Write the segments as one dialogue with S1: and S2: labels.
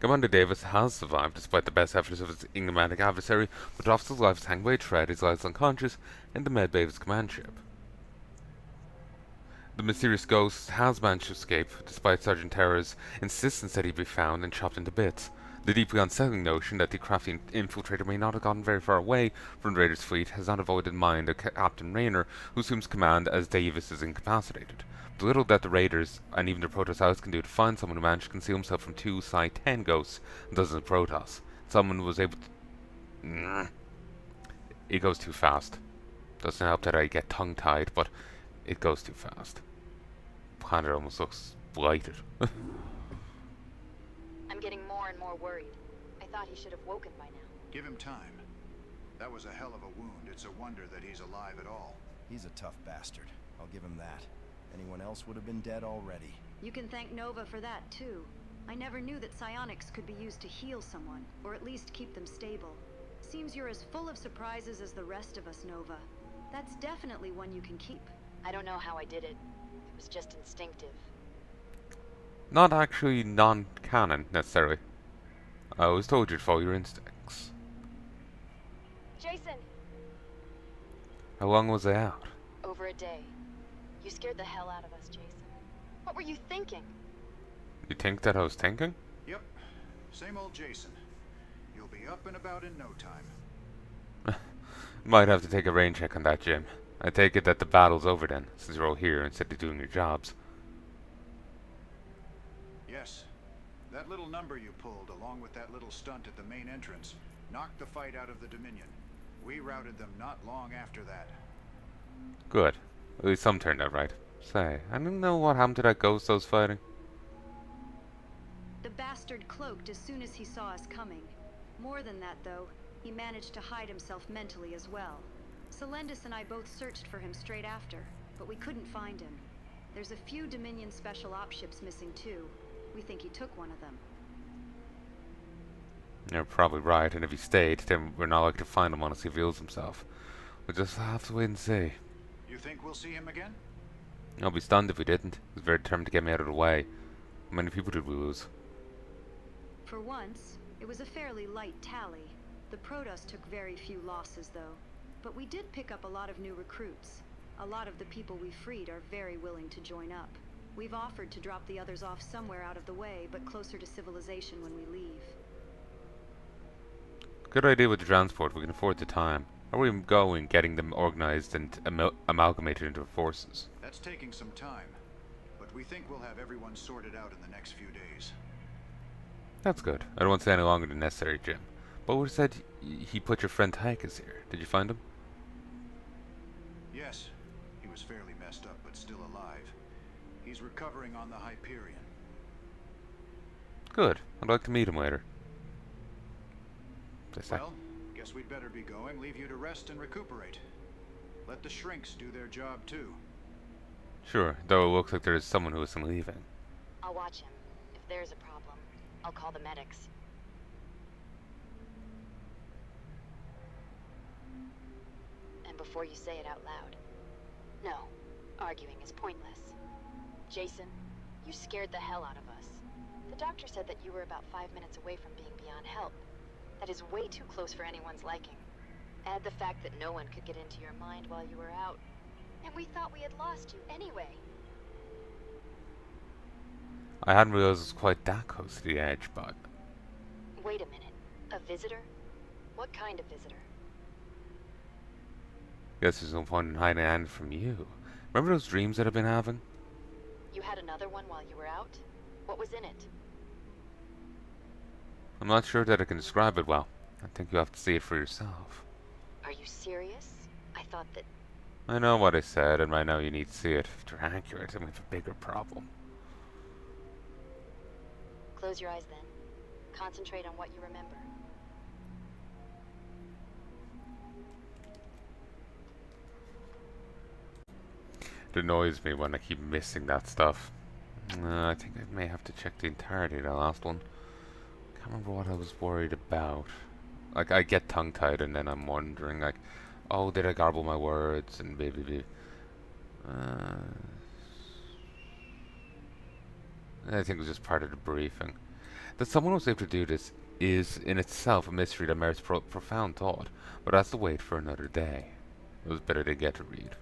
S1: Commander Davis has survived despite the best efforts of his enigmatic adversary, but Officer's life is hanging by a thread. His life is unconscious in the medbay of his command ship. The mysterious ghost has managed to escape, despite Sergeant Terra's insistence that he be found and chopped into bits. The deeply unsettling notion that the crafty infiltrator may not have gotten very far away from the Raiders' fleet has not avoided the mind of Captain Rayner, who assumes command as Davis is incapacitated. The little that the Raiders and even the Protoss House can do to find someone who managed to conceal himself from two Psi-10 ghosts and dozens of Protoss. Someone was able to... It goes too fast. Doesn't help that I get tongue-tied, but it goes too fast. Planet almost looks blighted.
S2: I'm getting more and more worried. I thought he should have woken by now.
S3: Give him time. That was a hell of a wound. It's a wonder that he's alive at all.
S4: He's a tough bastard. I'll give him that. Anyone else would have been dead already.
S5: You can thank Nova for that, too. I never knew that psionics could be used to heal someone, or at least keep them stable. Seems you're as full of surprises as the rest of us, Nova. That's definitely one you can keep.
S2: I don't know how I did it. It was just instinctive.
S1: Not actually non-canon, necessarily. I always told you to follow your instincts.
S2: Jason!
S1: How long was I out?
S2: Over a day. You scared the hell out of us, Jason. What were you thinking?
S1: You think that I was thinking?
S3: Yep. Same old Jason. You'll be up and about in no time.
S1: Might have to take a rain check on that, Jim. I take it that the battle's over then, since you're all here instead of doing your jobs.
S3: Yes. That little number you pulled, along with that little stunt at the main entrance, knocked the fight out of the Dominion. We routed them not long after that.
S1: Good. At least some turned out right. Say, I don't know what happened to that ghost I was fighting.
S5: The bastard cloaked as soon as he saw us coming. More than that, though, he managed to hide himself mentally as well. Celendis and I both searched for him straight after, but we couldn't find him. There's a few Dominion special ops ships missing too. We think he took one of them.
S1: You're probably right, and if he stayed, then we're not likely to find him unless he reveals himself. We'll just have to wait and see.
S3: You think we'll see him again?
S1: I'll be stunned if we didn't. He was very determined to get me out of the way. How many people did we lose?
S5: For once, it was a fairly light tally. The Protoss took very few losses, though. But we did pick up a lot of new recruits. A lot of the people we freed are very willing to join up. We've offered to drop the others off somewhere out of the way, but closer to civilization when we leave.
S1: Good idea with the transport. We can afford the time. How are we going getting them organized and amalgamated into forces?
S3: That's taking some time. But we think we'll have everyone sorted out in the next few days.
S1: That's good. I don't want to stay any longer than necessary, Jim. But we said he put your friend Tychus here. Did you find him?
S3: Yes. He was fairly messed up, but still alive. He's recovering on the Hyperion.
S1: Good. I'd like to meet him later.
S3: Well, guess we'd better be going. Leave you to rest and recuperate. Let the shrinks do their job too.
S1: Sure, though it looks like there is someone who isn't leaving.
S2: I'll watch him. If there's a problem, I'll call the medics. And before you say it out loud, no, arguing is pointless. Jason, you scared the hell out of us. The doctor said that you were about 5 minutes away from being beyond help. That is way too close for anyone's liking. Add the fact that no one could get into your mind while you were out. And we thought we had lost you anyway.
S1: I hadn't realized it was quite that close to the edge, but...
S2: Wait a minute. A visitor? What kind of visitor?
S1: Guess there's no point in hiding it from you. Remember those dreams that I've been having?
S2: You had another one while you were out? What was in it?
S1: I'm not sure that I can describe it well. I think you have to see it for yourself.
S2: Are you serious? I thought that...
S1: I know what I said, and right now you need to see it. If you're accurate, then we have a bigger problem.
S2: Close your eyes then. Concentrate on what you remember.
S1: It annoys me when I keep missing that stuff. I think I may have to check the entirety of that last one. Can't remember what I was worried about. Like, I get tongue-tied and then I'm wondering, like, oh, did I garble my words and maybe. I think it was just part of the briefing. That someone was able to do this is in itself a mystery that merits profound thought, but has to wait for another day. It was better to get to read.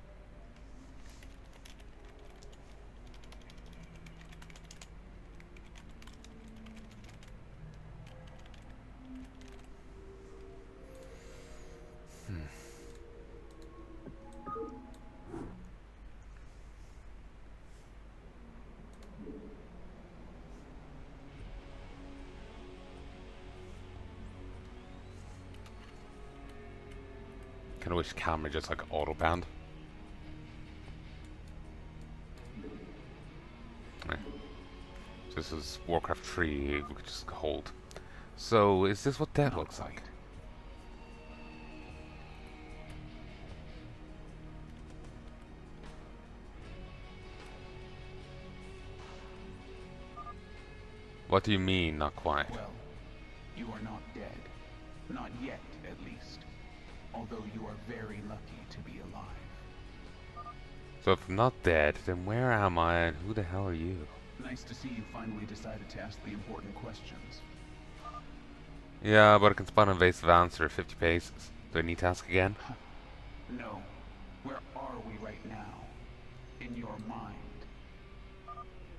S1: Kinda wish camera just like auto banned. Right. This is Warcraft 3, we could just hold. So, is this what that looks like? What do you mean, not quite?
S6: Well, you are not dead. Not yet, at least. Although you are very lucky to be alive.
S1: So if I'm not dead, then where am I and who the hell are you?
S6: Nice to see you finally decided to ask the important questions.
S1: Yeah, but I can spot an evasive answer at 50 paces. Do I need to ask again?
S6: No. Where are we right now? In your mind.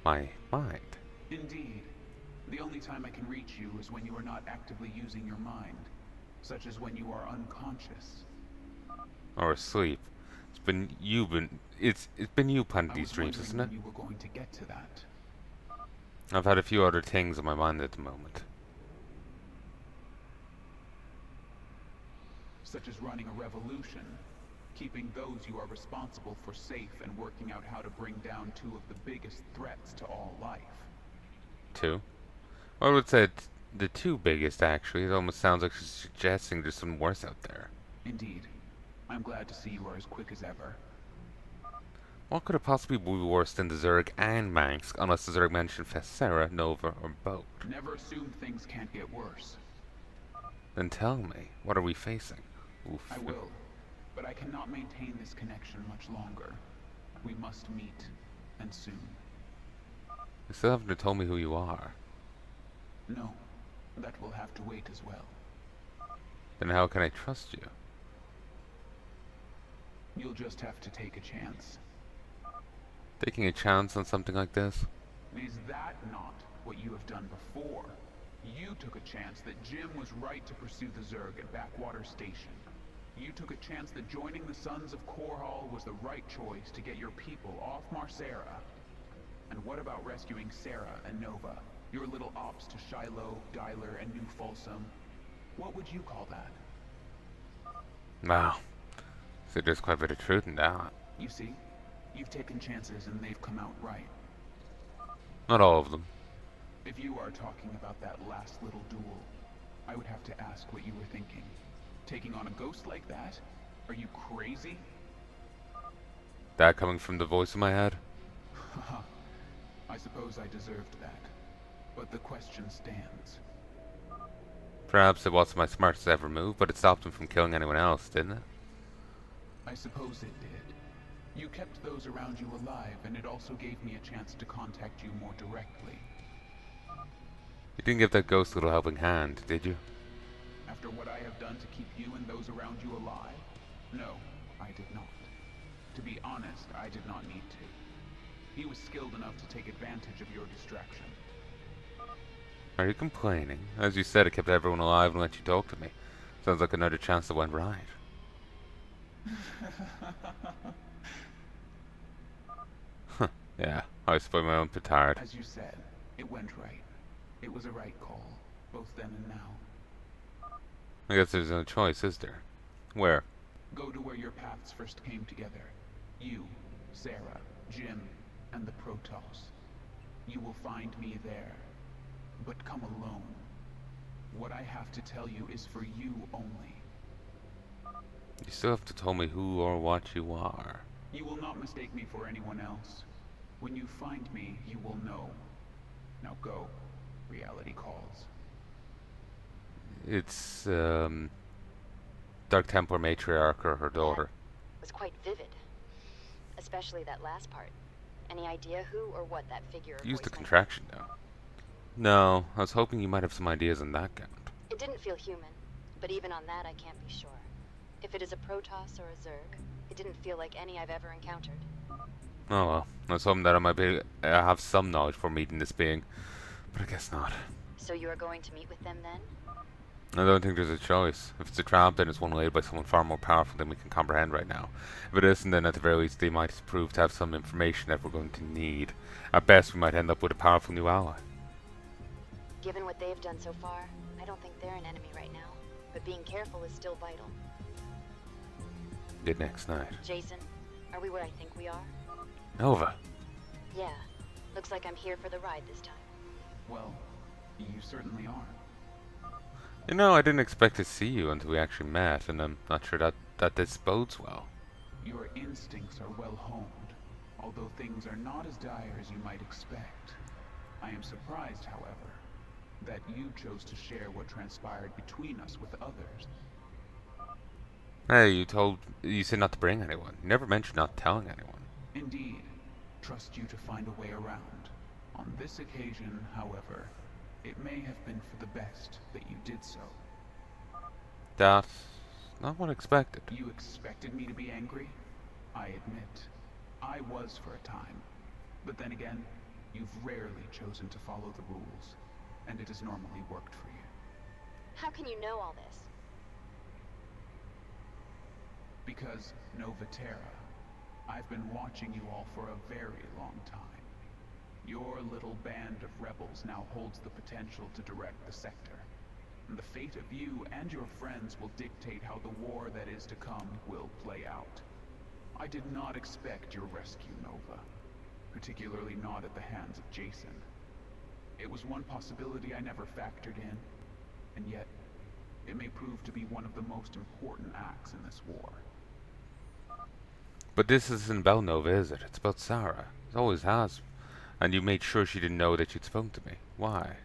S1: My mind.
S6: Indeed. The only time I can reach you is when you are not actively using your mind, such as when you are unconscious.
S1: Or asleep. It's been you planning these dreams, isn't it?
S6: You were going to get to that.
S1: I've had a few other things on my mind at the moment.
S6: Such as running a revolution, keeping those you are responsible for safe, and working out how to bring down two of the biggest threats to all life.
S1: Two? Well, I would say it's the two biggest, actually. It almost sounds like she's suggesting there's some worse out there.
S6: Indeed. I'm glad to see you are as quick as ever.
S1: What could it possibly be worse than the Zerg and Manx, unless the Zerg mentioned Fessera, Nova, or both?
S6: Never assume things can't get worse.
S1: Then tell me, what are we facing? Oof.
S6: I will, but I cannot maintain this connection much longer. We must meet, and soon.
S1: You still haven't told me who you are.
S6: No, that will have to wait as well.
S1: Then how can I trust you?
S6: You'll just have to take a chance.
S1: Taking a chance on something like this?
S6: Is that not what you have done before? You took a chance that Jim was right to pursue the Zerg at Backwater Station. You took a chance that joining the Sons of Korhal was the right choice to get your people off Marcera. And what about rescuing Sarah and Nova? Your little ops to Shiloh, Dyler, and New Folsom? What would you call that?
S1: Wow. So there's quite a bit of truth in that.
S6: You see? You've taken chances and they've come out right.
S1: Not all of them.
S6: If you are talking about that last little duel, I would have to ask what you were thinking. Taking on a ghost like that? Are you crazy?
S1: That coming from the voice in my head?
S6: Haha. I suppose I deserved that. But the question stands.
S1: Perhaps it wasn't my smartest ever move, but it stopped him from killing anyone else, didn't it?
S6: I suppose it did. You kept those around you alive, and it also gave me a chance to contact you more directly.
S1: You didn't give that ghost a little helping hand, did you?
S6: After what I have done to keep you and those around you alive? No, I did not. To be honest, I did not need to. He was skilled enough to take advantage of your distraction.
S1: Are you complaining? As you said, it kept everyone alive and let you talk to me. Sounds like another chance that went right. Yeah, I spoiled my own petard.
S6: As you said, it went right. It was a right call, both then and now.
S1: I guess there's no choice, is there? Where?
S6: Go to where your paths first came together. You, Sarah, Jim, and the Protoss. You will find me there. But come alone. What I have to tell you is for you only.
S1: You still have to tell me who or what you are.
S6: You will not mistake me for anyone else. When you find me, you will know. Now go. Reality calls.
S1: It's, Dark Templar matriarch or her daughter.
S2: That was quite vivid. Especially that last part. Any idea who or what that figure or
S1: Use the
S2: voice might be?
S1: contraction, though. No, I was hoping you might have some ideas on that count.
S2: It didn't feel human, but even on that I can't be sure. If it is a Protoss or a Zerg, it didn't feel like any I've ever encountered.
S1: Oh well, I was hoping that I might be have some knowledge for meeting this being, but I guess not.
S2: So you are going to meet with them then?
S1: I don't think there's a choice. If it's a trap, then it's one led by someone far more powerful than we can comprehend right now. If it isn't, then at the very least they might prove to have some information that we're going to need. At best, we might end up with a powerful new ally.
S2: Given what they've done so far, I don't think they're an enemy right now. But being careful is still vital.
S1: Did next night.
S2: Jason, are we where I think we are?
S1: Nova.
S2: Yeah. Looks like I'm here for the ride this time.
S6: Well, you certainly are.
S1: You know, I didn't expect to see you until we actually met, and I'm not sure that this bodes well.
S6: Your instincts are well honed, although things are not as dire as you might expect. I am surprised, however, that you chose to share what transpired between us with others.
S1: Hey, you said not to bring anyone. You never mentioned not telling anyone.
S6: Indeed, trust you to find a way around. On this occasion, however, it may have been for the best that you did so.
S1: That's not what I expected.
S6: You expected me to be angry? I admit, I was for a time. But then again, you've rarely chosen to follow the rules, and it has normally worked for you.
S2: How can you know all this?
S6: Because, Nova Terra, I've been watching you all for a very long time. Your little band of rebels now holds the potential to direct the sector. And the fate of you and your friends will dictate how the war that is to come will play out. I did not expect your rescue, Nova. Particularly not at the hands of Jason. It was one possibility I never factored in, and yet, it may prove to be one of the most important acts in this war.
S1: But this isn't about Nova, is it? It's about Sarah. It always has. And you made sure she didn't know that you'd spoken to me. Why?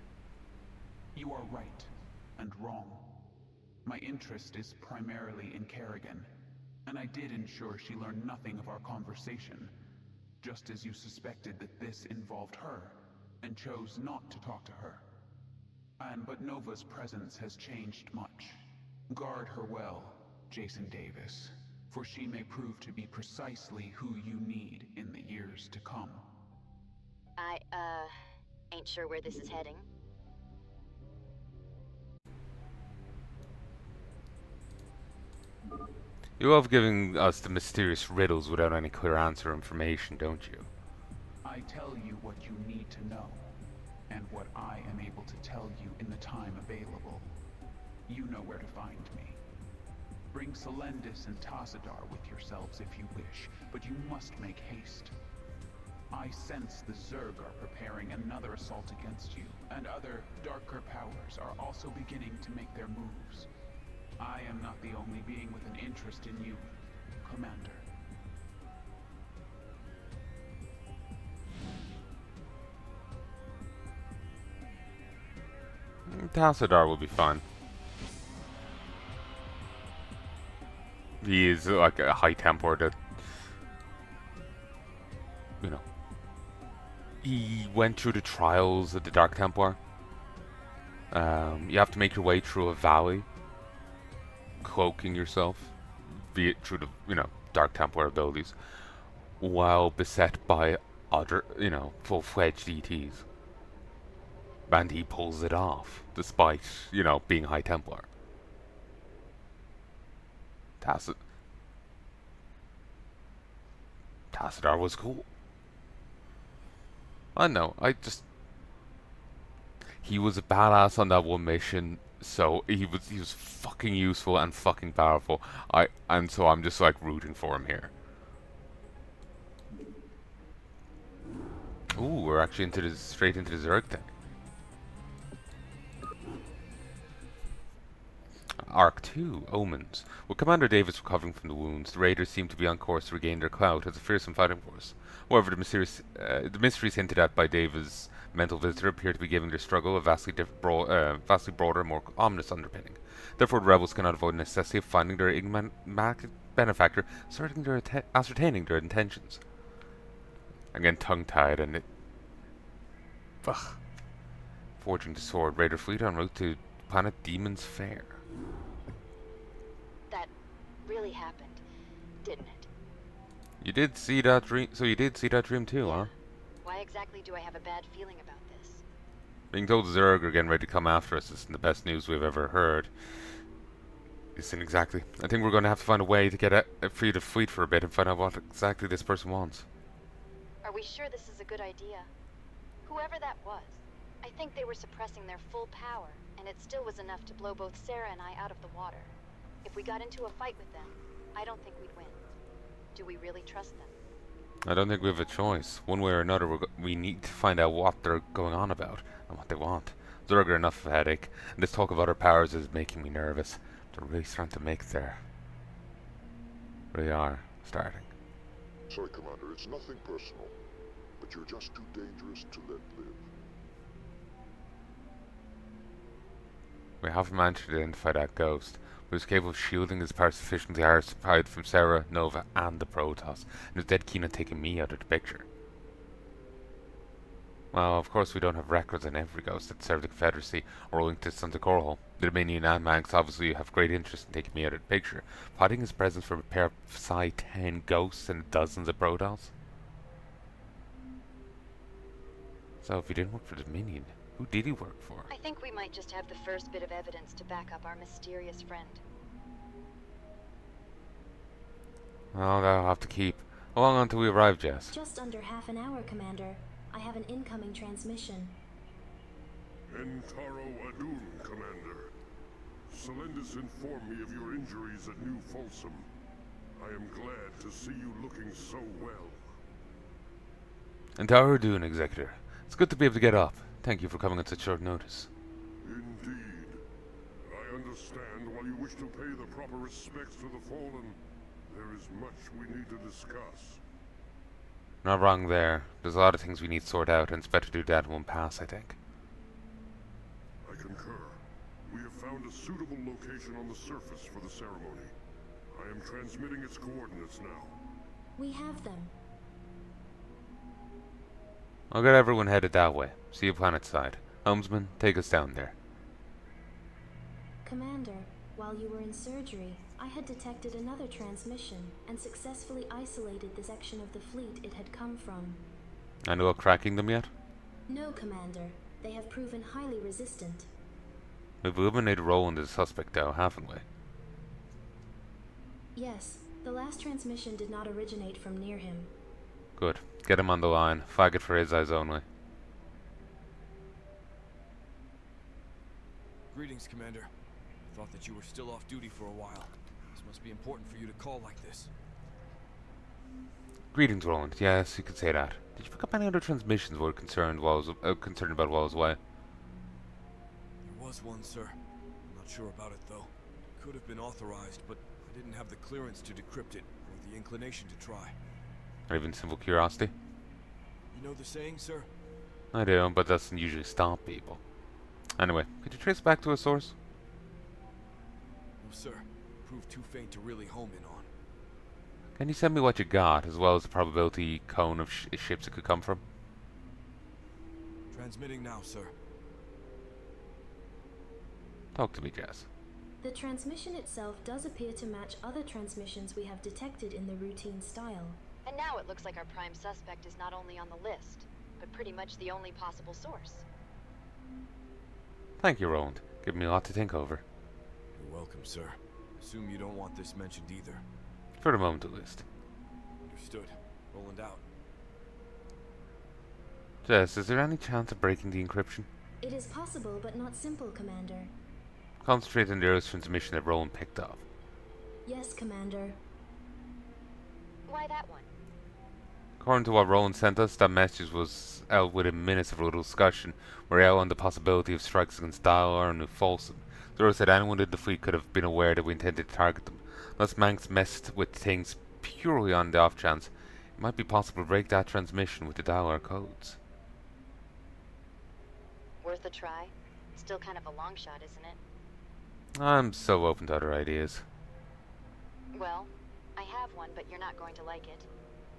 S6: You are right, and wrong. My interest is primarily in Kerrigan, and I did ensure she learned nothing of our conversation, just as you suspected that this involved her, and chose not to talk to her. But Nova's presence has changed much. Guard her well, Jason Davis, for she may prove to be precisely who you need in the years to come.
S2: I, ain't sure where this is heading.
S1: You love giving us the mysterious riddles without any clear answer or information, don't you?
S6: I tell you what you need to know, and what I am able to tell you in the time available. You know where to find me. Bring Selendis and Tassadar with yourselves if you wish, but you must make haste. I sense the Zerg are preparing another assault against you, and other darker powers are also beginning to make their moves. I am not the only being with an interest in you, Commander.
S1: Tassadar will be fine. He is like a high Templar that, you know, he went through the trials of the Dark Templar. You have to make your way through a valley, cloaking yourself, be it through the, Dark Templar abilities, while beset by other, full-fledged ETs. And he pulls it off, despite, being High Templar. Tassadar was cool. I know, he was a badass on that one mission, so he was fucking useful and fucking powerful. So I'm just like rooting for him here. Ooh, we're actually straight into the Zerg thing. Arc 2, Omens. With Commander Davis recovering from the wounds, the Raiders seem to be on course to regain their clout as a fearsome fighting force. However, the mysteries hinted at by Davis' mental visitor appear to be giving their struggle a vastly broader, more ominous underpinning. Therefore, the rebels cannot avoid the necessity of finding their enigmatic benefactor, ascertaining their intentions. Again, tongue-tied, and it... Ugh. Forging the sword. Raider fleet en route to planet Demon's Fair.
S2: That really happened, didn't it?
S1: You did see that dream, so you did see that dream too,
S2: Yeah.
S1: huh?
S2: Why exactly do I have a bad feeling about this?
S1: Being told Zerg are getting ready to come after us isn't the best news we've ever heard. Isn't exactly. I think we're going to have to find a way to get free the fleet for a bit and find out what exactly this person wants.
S2: Are we sure this is a good idea? Whoever that was, I think they were suppressing their full power, and it still was enough to blow both Sarah and I out of the water. If we got into a fight with them, I don't think we'd win. Do we really trust them?
S1: I don't think we have a choice. One way or another, we need to find out what they're going on about and what they want. Zerg are enough of a headache, and this talk of other powers is making me nervous. They're really starting to make their... Really are starting.
S7: Sorry, Commander, it's nothing personal, but you're just too dangerous to let live.
S1: We haven't managed to identify that ghost, but is capable of shielding his power sufficiently hard from Sarah, Nova, and the Protoss, and is dead keen on taking me out of the picture. Well, of course we don't have records on every ghost that served the Confederacy or owing to Santa Corhole. The Dominion and Manx obviously have great interest in taking me out of the picture, plotting his presence for a pair of Psi 10 ghosts and dozens of Protoss. So if he didn't work for the Dominion, who did he work for?
S2: I think we might just have the first bit of evidence to back up our mysterious friend.
S1: Well, that'll have to keep. How long until we arrive, Jess?
S8: Just under half an hour, Commander. I have an incoming transmission.
S7: Entaro Adun, Commander. Selendis informed me of your injuries at New Folsom. I am glad to see you looking so well.
S1: And Tower Dune, Executor. It's good to be able to get up. Thank you for coming on such short notice.
S7: Indeed. I understand while you wish to pay the proper respects to the fallen, there is much we need to discuss.
S1: Not wrong there. There's a lot of things we need to sort out, and it's better to do that in one pass, I think.
S7: I concur. We have found a suitable location on the surface for the ceremony. I am transmitting its coordinates now.
S8: We have them.
S1: I'll get everyone headed that way. See you planet side. Helmsman, take us down there.
S8: Commander, while you were in surgery, I had detected another transmission and successfully isolated the section of the fleet it had come from.
S1: And about cracking them yet?
S8: No, Commander. They have proven highly resistant.
S1: We've eliminated Roland as a suspect though, haven't we?
S8: Yes, the last transmission did not originate from near him.
S1: Good. Get him on the line. Flag it for his eyes only.
S9: Greetings, Commander. Thought that you were still off duty for a while. This must be important for you to call like this.
S1: Greetings, Roland. Yes, you could say that. Did you pick up any other transmissions we were concerned about while I was away?
S9: There was one, sir. I'm not sure about it, though. Could have been authorized, but I didn't have the clearance to decrypt it, or the inclination to try.
S1: Or even simple curiosity?
S9: You know the saying, sir?
S1: I do, but that doesn't usually stop people. Anyway, could you trace back to a source?
S9: No, sir. Proved too faint to really home in on.
S1: Can you send me what you got, as well as the probability cone of ships it could come from?
S9: Transmitting now, sir.
S1: Talk to me, Jess.
S8: The transmission itself does appear to match other transmissions we have detected in the routine style.
S2: And now it looks like our prime suspect is not only on the list, but pretty much the only possible source.
S1: Thank you, Roland. Give me a lot to think over.
S9: You're welcome, sir. Assume you don't want this mentioned either.
S1: For the moment, at least.
S9: Understood. Roland out.
S1: Jess, is there any chance of breaking the encryption?
S8: It is possible, but not simple, Commander.
S1: Concentrate on the Earth's transmission that Roland picked up.
S8: Yes, Commander.
S2: Why that one?
S1: According to what Roland sent us, that message was out within minutes of a little discussion where he outlined the possibility of strikes against Dialar and New Folsom. Zoro said anyone in the fleet could have been aware that we intended to target them. Unless Manx messed with things purely on the off chance, it might be possible to break that transmission with the Dialar codes.
S2: Worth a try? Still kind of a long shot, isn't it?
S1: I'm so open to other ideas.
S2: Well, I have one, but you're not going to like it.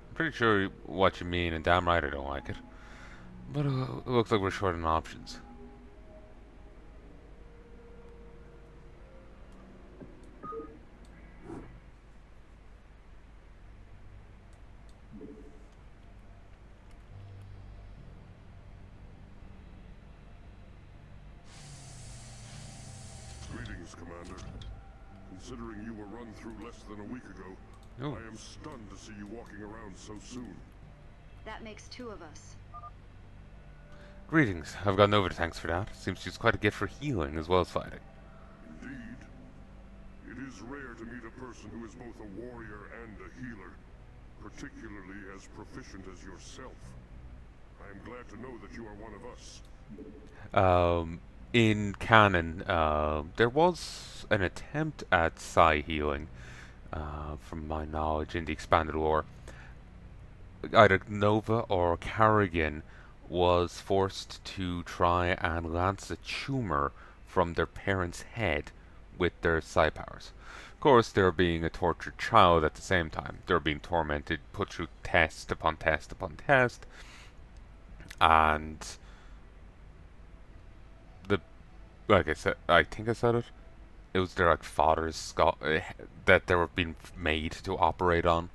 S1: I'm pretty sure what you mean, and damn right I don't like it. But it looks like we're short on options.
S7: Greetings, Commander. Considering you were run through less than a week ago,
S1: Oh.
S7: I am stunned to see you walking around so soon.
S5: That makes 2 of us.
S1: Greetings. I've got Nova to thanks for that. Seems she's quite a gift for healing as well as fighting.
S7: Indeed. It is rare to meet a person who is both a warrior and a healer, particularly as proficient as yourself. I am glad to know that you are one of us.
S1: In canon, there was an attempt at psi healing, from my knowledge in the expanded lore. Either Nova or Carrigan was forced to try and lance a tumor from their parents' head with their psi powers. Of course, they were being a tortured child at the same time. They were being tormented, put through test upon test upon test, and like I said, I think I said it. It was their father's skull that they were being made to operate on.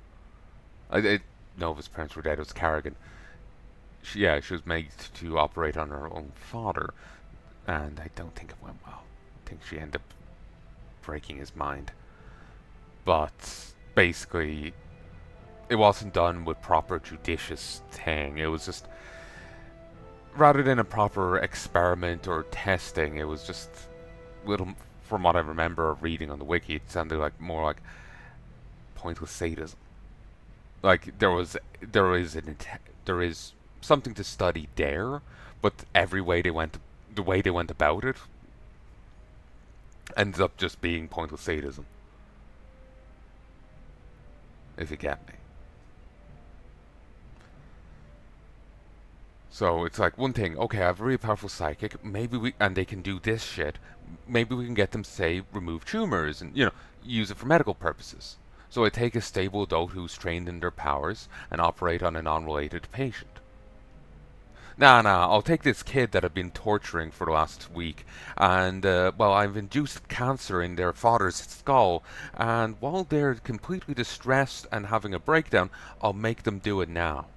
S1: Nova's parents were dead. It was Carrigan. She was made to operate on her own father, and I don't think it went well. I think she ended up breaking his mind. But basically, it wasn't done with proper judicious thing. It was just, rather than a proper experiment or testing, it was just little. From what I remember reading on the wiki, it sounded like more like pointless sadism. Like there is something to study there, but the way they went about it ends up just being pointless sadism. If you get me. So it's like one thing, okay, I have a really powerful psychic, and they can do this shit, maybe we can get them to say remove tumors and, use it for medical purposes. So I take a stable adult who's trained in their powers and operate on a non-related patient. Nah, I'll take this kid that I've been torturing for the last week, and, I've induced cancer in their father's skull, and while they're completely distressed and having a breakdown, I'll make them do it now.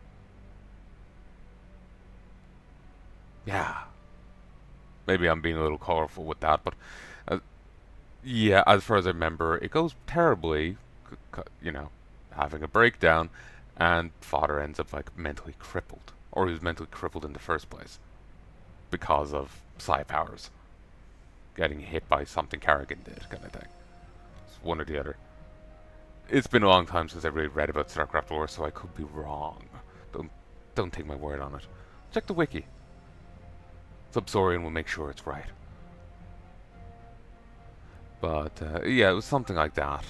S1: Yeah. Maybe I'm being a little colorful with that, but, as far as I remember, it goes terribly, having a breakdown, and father ends up, mentally crippled. Or he was mentally crippled in the first place because of psi powers. Getting hit by something Carrigan did, kind of thing. It's one or the other. It's been a long time since I really read about StarCraft lore, so I could be wrong. Don't take my word on it. Check the wiki. Subsorian will make sure it's right. But, it was something like that.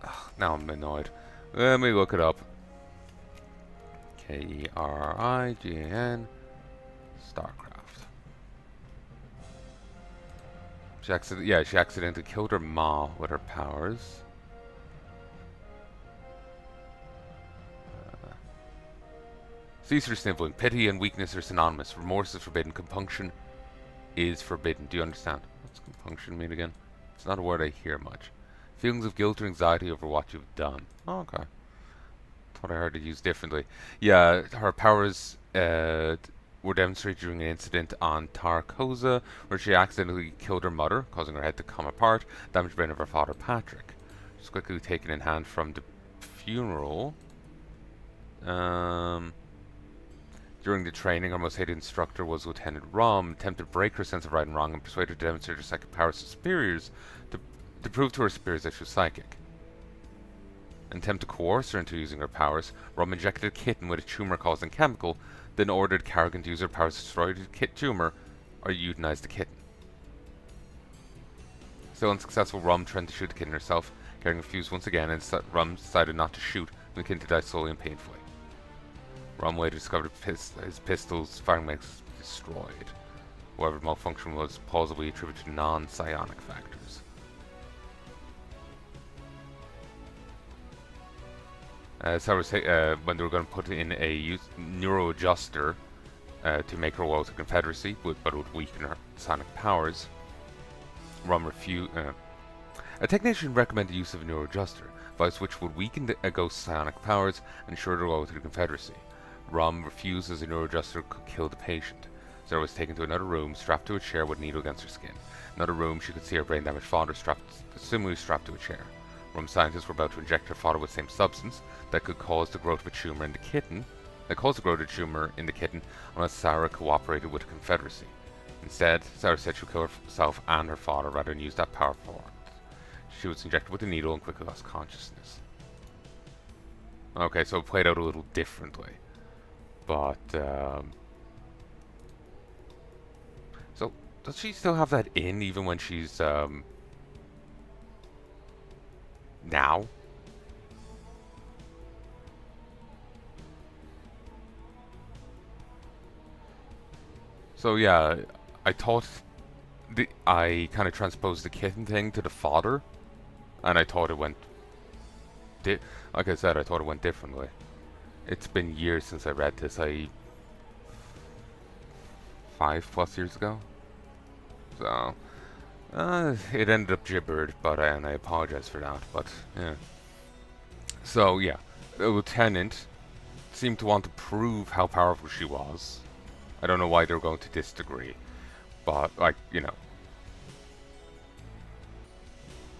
S1: Ugh, now I'm annoyed. Let me look it up. Kerigan StarCraft. She accidentally killed her ma with her powers. Cease your sniveling. Pity and weakness are synonymous. Remorse is forbidden. Compunction is forbidden. Do you understand? What's compunction mean again? It's not a word I hear much. Feelings of guilt or anxiety over what you've done. Oh, okay. Thought I heard it used differently. Yeah, her powers were demonstrated during an incident on Tarkoza, where she accidentally killed her mother, causing her head to come apart, damaged the brain of her father, Patrick. She's quickly taken in hand from the funeral. During the training, our most hated instructor was Lieutenant Rom, attempted to break her sense of right and wrong and persuade her to demonstrate her psychic powers to superiors to prove to her superiors that she was psychic. An attempt to coerce her into using her powers, Rom injected a kitten with a tumor-causing chemical, then ordered Carrigan to use her powers to destroy the tumor or euthanize the kitten. Still unsuccessful, Rom tried to shoot the kitten herself. Carrigan refused once again, and Rom decided not to shoot, and the kitten died slowly and painfully. Rom later discovered his pistol's firing mechanism destroyed. However, the malfunction was plausibly attributed to non-psionic factors. When they were going to put in a neuroadjuster to make her loyal to the Confederacy, but it would weaken her psionic powers, Rom refused. A technician recommended use of a neuroadjuster, device which would weaken a ghost's psionic powers and ensure her loyalty to the Confederacy. Rom refused as a neuroadjuster could kill the patient, Sarah was taken to another room, strapped to a chair with a needle against her skin. Another room, she could see her brain-damaged father similarly strapped to a chair. Room scientists were about to inject her father with the same substance that could cause the growth of a tumor in the kitten. That caused the growth of a tumor in the kitten unless Sarah cooperated with the Confederacy. Instead, Sarah said she would kill herself and her father rather than use that power for it. She was injected with a needle and quickly lost consciousness. Okay, so it played out a little differently. But, so, does she still have that in even when she's, now? So yeah, I thought I kind of transposed the kitten thing to the father, and I thought it went like I said, I thought it went differently. It's been years since I read this. 5+ years ago. So it ended up gibbered, but and I apologize for that. But yeah. So yeah, the lieutenant seemed to want to prove how powerful she was. I don't know why they're going to this degree, but like, you know,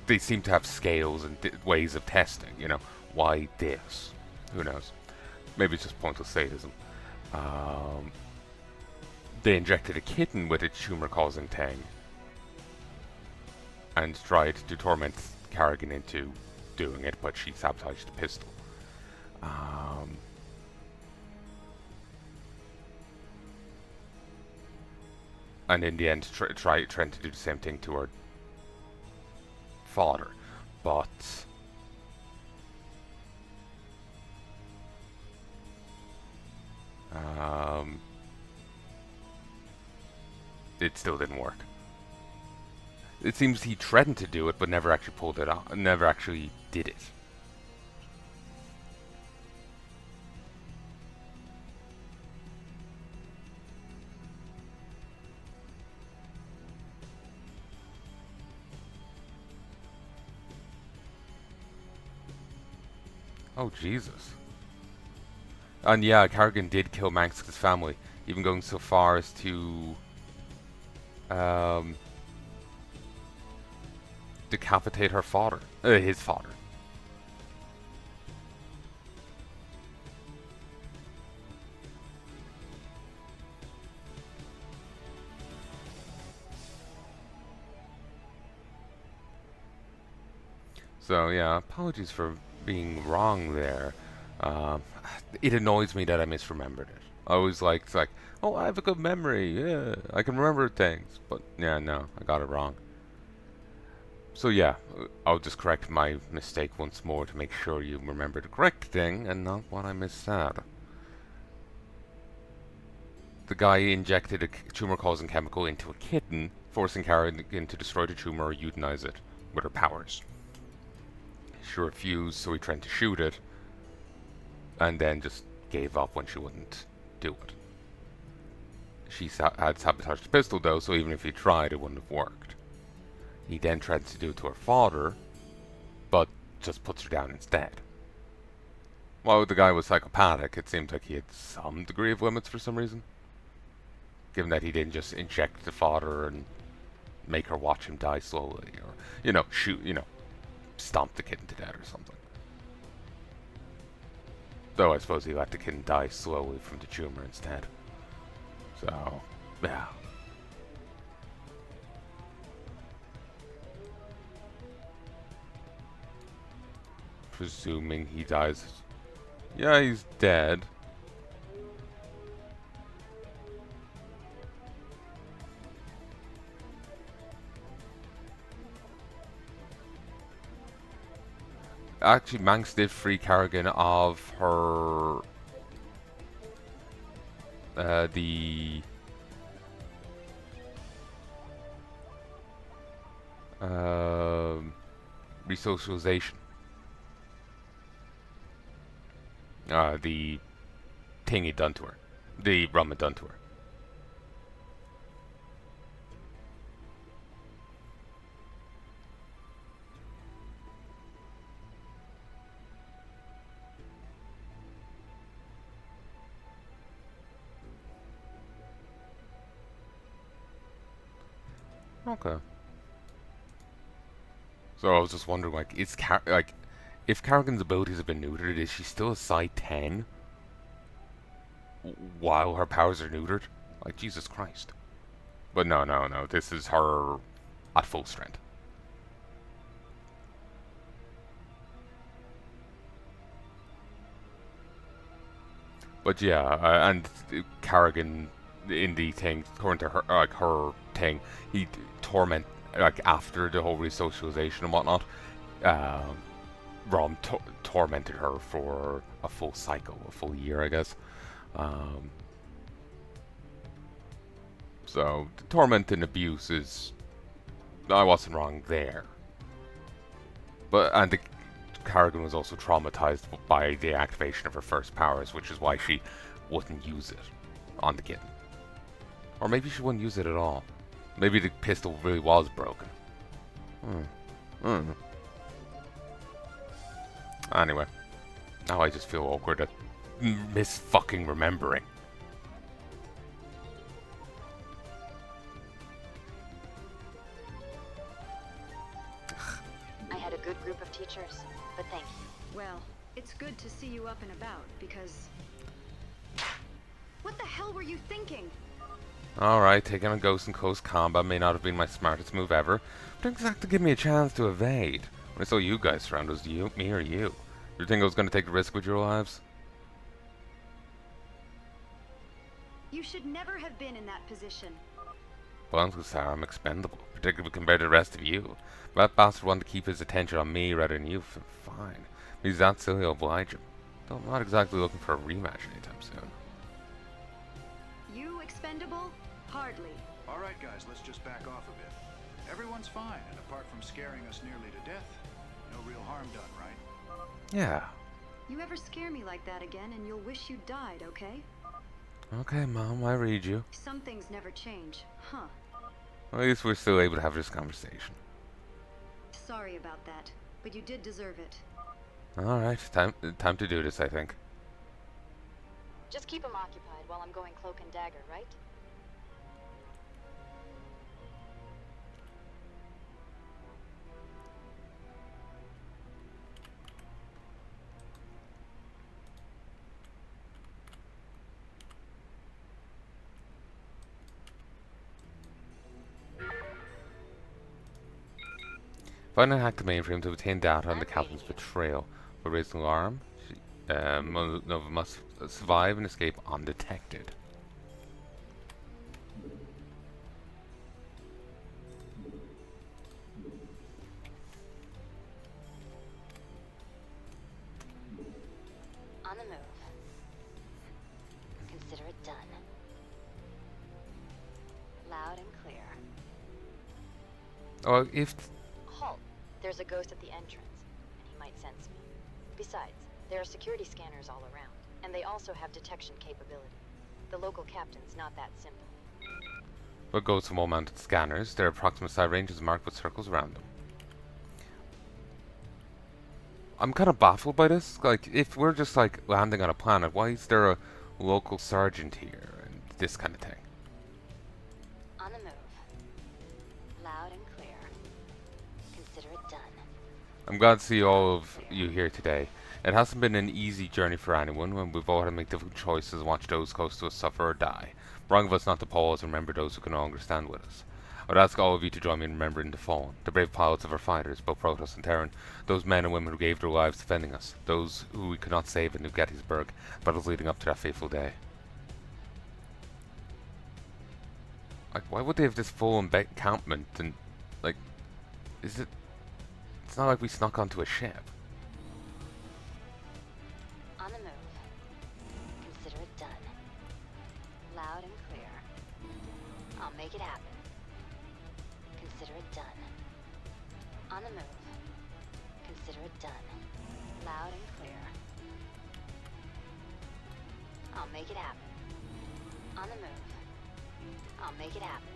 S1: they seem to have scales and ways of testing. You know, why this? Who knows? Maybe it's just pointless sadism. They injected a kitten with a tumor-causing thing and tried to torment Carrigan into doing it, but she sabotaged the pistol. And in the end, trying to do the same thing to her father, but it still didn't work. It seems he threatened to do it, but never actually pulled it off. Never actually did it. Oh, Jesus. And yeah, Carrigan did kill Manx's family, even going so far as to decapitate her father, his father. So yeah, apologies for being wrong there. It annoys me that I misremembered it. I always it's like, oh, I have a good memory. Yeah, I can remember things. But yeah, no, I got it wrong. So yeah, I'll just correct my mistake once more to make sure you remember the correct thing and not what I missaid. The guy injected a tumor-causing chemical into a kitten, forcing Carrigan to destroy the tumor or euthanize it with her powers. She refused, so he tried to shoot it, and then just gave up when she wouldn't do it. She had sabotaged the pistol though, so even if he tried, it wouldn't have worked. He then tried to do it to her father, but just puts her down instead. While the guy was psychopathic, it seemed like he had some degree of limits for some reason. Given that he didn't just inject the father and make her watch him die slowly, or, you know, stomp the kitten to death or something. Though I suppose he let the kitten die slowly from the tumor instead. So, yeah. Presuming he dies. Yeah, he's dead. Actually, Manx did free Carrigan of her the resocialization. The thing he'd done to her. The rum had done to her. Okay. So I was just wondering, like, if Carrigan's abilities have been neutered, is she still a Psi 10 while her powers are neutered? Like, Jesus Christ. But no, no, no. This is her at full strength. But yeah, and Carrigan in the thing, according to her, like her thing, he torment like after the whole resocialization and whatnot. Um, Rom tormented her for a full cycle, a full year, I guess. Um, so torment and abuse is, I wasn't wrong there. But and Carrigan was also traumatized by the activation of her first powers, which is why she wouldn't use it on the kitten. Or maybe she wouldn't use it at all. Maybe the pistol really was broken. Anyway, now I just feel awkward at fucking remembering.
S2: I had a good group of teachers, but thank you.
S5: Well, it's good to see you up and about, because... What the hell were you thinking?
S1: Alright, taking on Ghost in close combat may not have been my smartest move ever, but didn't exactly give me a chance to evade. When I saw you guys surround, was me or you? You think I was going to take the risk with your lives?
S5: You should never have been in that position.
S1: Well, I'm expendable, particularly compared to the rest of you. But that bastard wanted to keep his attention on me rather than you. Fine. If he's that silly, I'll oblige him. Though I'm not exactly looking for a rematch anytime soon.
S5: You expendable? Hardly.
S3: Alright guys, let's just back off a bit. Everyone's fine, and apart from scaring us nearly to death, no real harm done, right?
S1: Yeah.
S5: You ever scare me like that again and you'll wish you died, okay?
S1: Okay, Mom, I read you.
S5: Some things never change, huh?
S1: At least we're still able to have this conversation.
S5: Sorry about that, but you did deserve it.
S1: Alright, time to do this, I think.
S2: Just keep them occupied while I'm going cloak and dagger, right?
S1: Finally hacked the mainframe to obtain data on the captain's betrayal. But raised an alarm, Nova must survive and escape undetected.
S2: On the move. Consider it done. Loud and clear.
S1: Oh, if...
S2: Halt. There's a ghost at the entrance, and he might sense me. Besides, there are security scanners all around, and they also have detection capability. The local captain's not that simple.
S1: But ghosts have mounted scanners. Their approximate side range is marked with circles around them. I'm kind of baffled by this. Like, if we're just, like, landing on a planet, why is there a local sergeant here and this kind of thing?
S2: On the move. Loud and clear. Consider it done.
S1: I'm glad to see all of you here today. It hasn't been an easy journey for anyone when we've all had to make difficult choices and watch those close to us suffer or die. Wrong of us not to pause and remember those who can no longer stand with us. I would ask all of you to join me in remembering the fallen, the brave pilots of our fighters, both Protoss and Terran, those men and women who gave their lives defending us, those who we could not save in New Gettysburg, battles leading up to that fateful day. Like, why would they have this full encampment and, like, is it... It's not like we snuck onto a ship.
S2: On the move. Consider it done. Loud and clear. I'll make it happen. Consider it done. On the move. Consider it done. Loud and clear. I'll make it happen. On the move. I'll make it happen.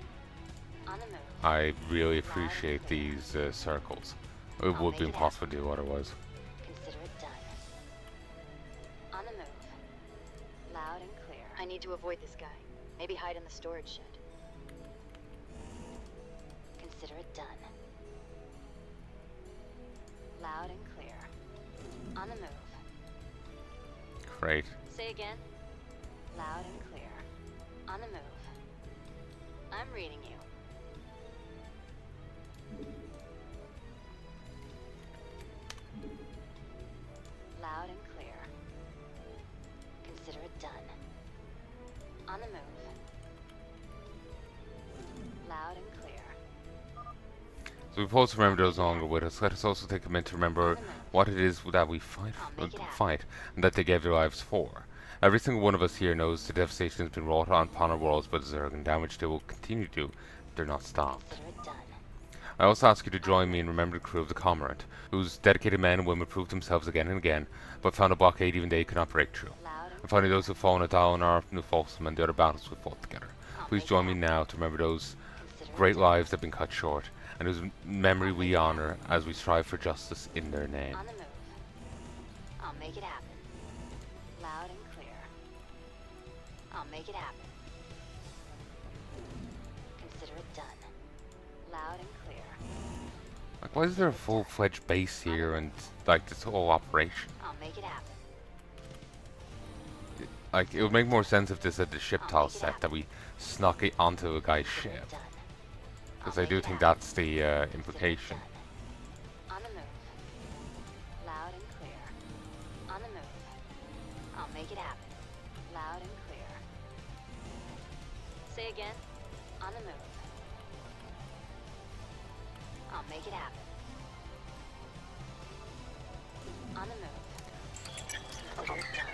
S2: On the move.
S1: I really appreciate these circles. It would be impossible to do otherwise.
S2: Consider it done. On the move. Loud and clear. I need to avoid this guy. Maybe hide in the storage shed. Consider it done. Loud and clear. On the move.
S1: Great.
S2: Say again. Loud and clear. On the move. I'm reading you. Loud and clear. Consider it done. On the move. Loud and clear.
S1: So we pause to remember those no longer with us. Let us also take a minute to remember what it is that we fight, and that they gave their lives for. Every single one of us here knows the devastation has been wrought upon our worlds by the Zerg, and damage they will continue to do if they're not stopped.
S2: Consider it done.
S1: I also ask you to join me in remembering the crew of the Cormorant, whose dedicated men and women proved themselves again and again, but found a blockade even they could not break through. And finally, those who have fallen at Dal and Arp, New Folsom, and the other battles we fought together. Please join me now to remember those great lives that have been cut short, and whose memory we honor as we strive for justice in their name.
S2: On the move. I'll make it happen. Loud and clear. I'll make it happen. Consider it done. Loud and clear.
S1: Like, why is there a full-fledged base here and, like, this whole operation?
S2: I'll make it happen.
S1: Like, it would make more sense if this had the ship tile set that we snuck it onto a guy's ship. Because I do think that's the implication.
S2: On the move. Loud and clear. On the move. I'll make it happen. Loud and clear. Say again. On the move. I'll make it happen. On the move. Consider it done.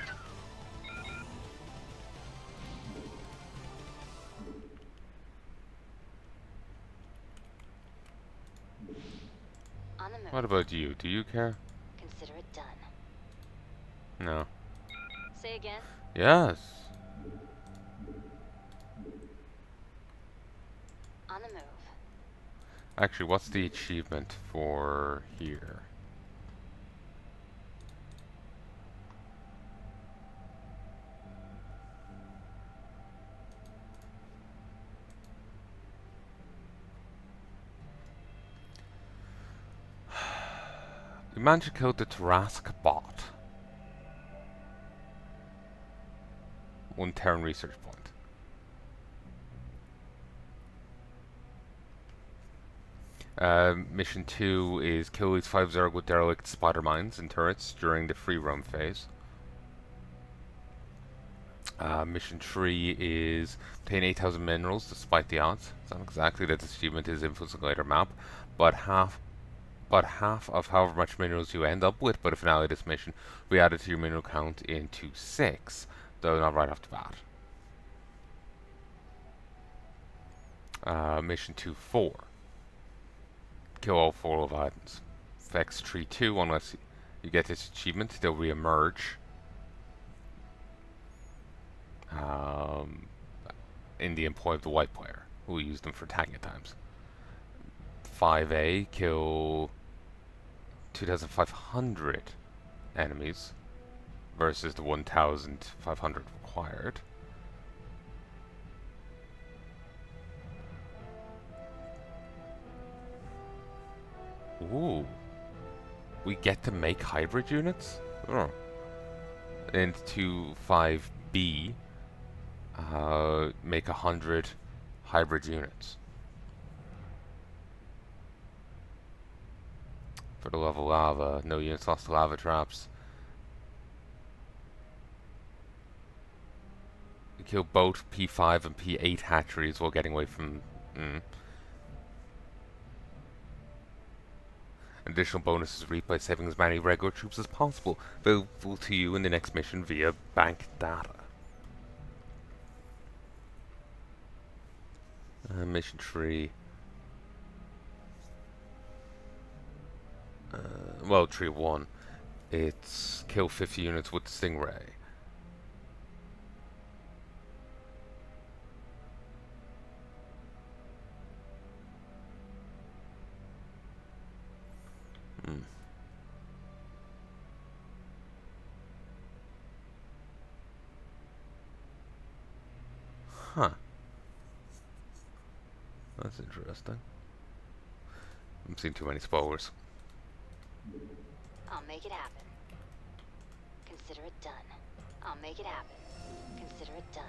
S2: On the move.
S1: What about you? Do you care?
S2: Consider it done.
S1: No.
S2: Say again.
S1: Yes.
S2: On the move.
S1: Actually, what's the achievement for here? We managed to kill the Tarask bot. 1 Terran research point. Mission 2 is kill these 5 Zerg with derelict spider mines and turrets during the free roam phase. Mission 3 is obtain 8,000 minerals despite the odds. It's not exactly that this achievement is influencing a later map, but half of however much minerals you end up with by the finale of this mission will be added to your mineral count into 6, though not right off the bat. Mission 2-4. Kill all 4 Leviathans. Vex 3-2, unless you get this achievement, they'll re-emerge. In the employ of the white player, who will use them for tagging at times. 5A, kill 2,500 enemies versus the 1,500 required. Ooh. We get to make hybrid units? Oh. And 5B, make 100 hybrid units. For the level lava, no units lost to lava traps. You kill both P5 and P8 hatcheries while getting away from... Additional bonuses reaped by saving as many regular troops as possible, available to you in the next mission via bank data. Mission 3. Well, 3-1. It's kill 50 units with the Stingray. Huh. That's interesting. I'm seeing too many spoilers.
S2: I'll make it happen. Consider it done. I'll make it happen. Consider it done.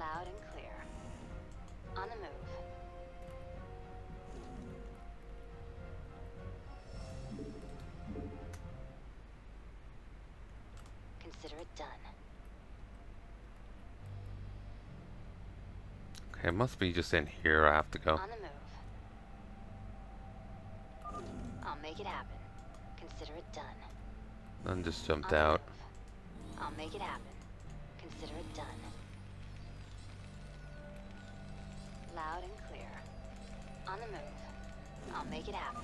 S2: Loud and clear. On the move. Consider it done.
S1: Okay, it must be just in here I have to go.
S2: On the move. I'll make it happen. Consider it done.
S1: Then just jumped
S2: On the
S1: out.
S2: move. I'll make it happen. Consider it done. Loud and clear. On the move. I'll make it happen.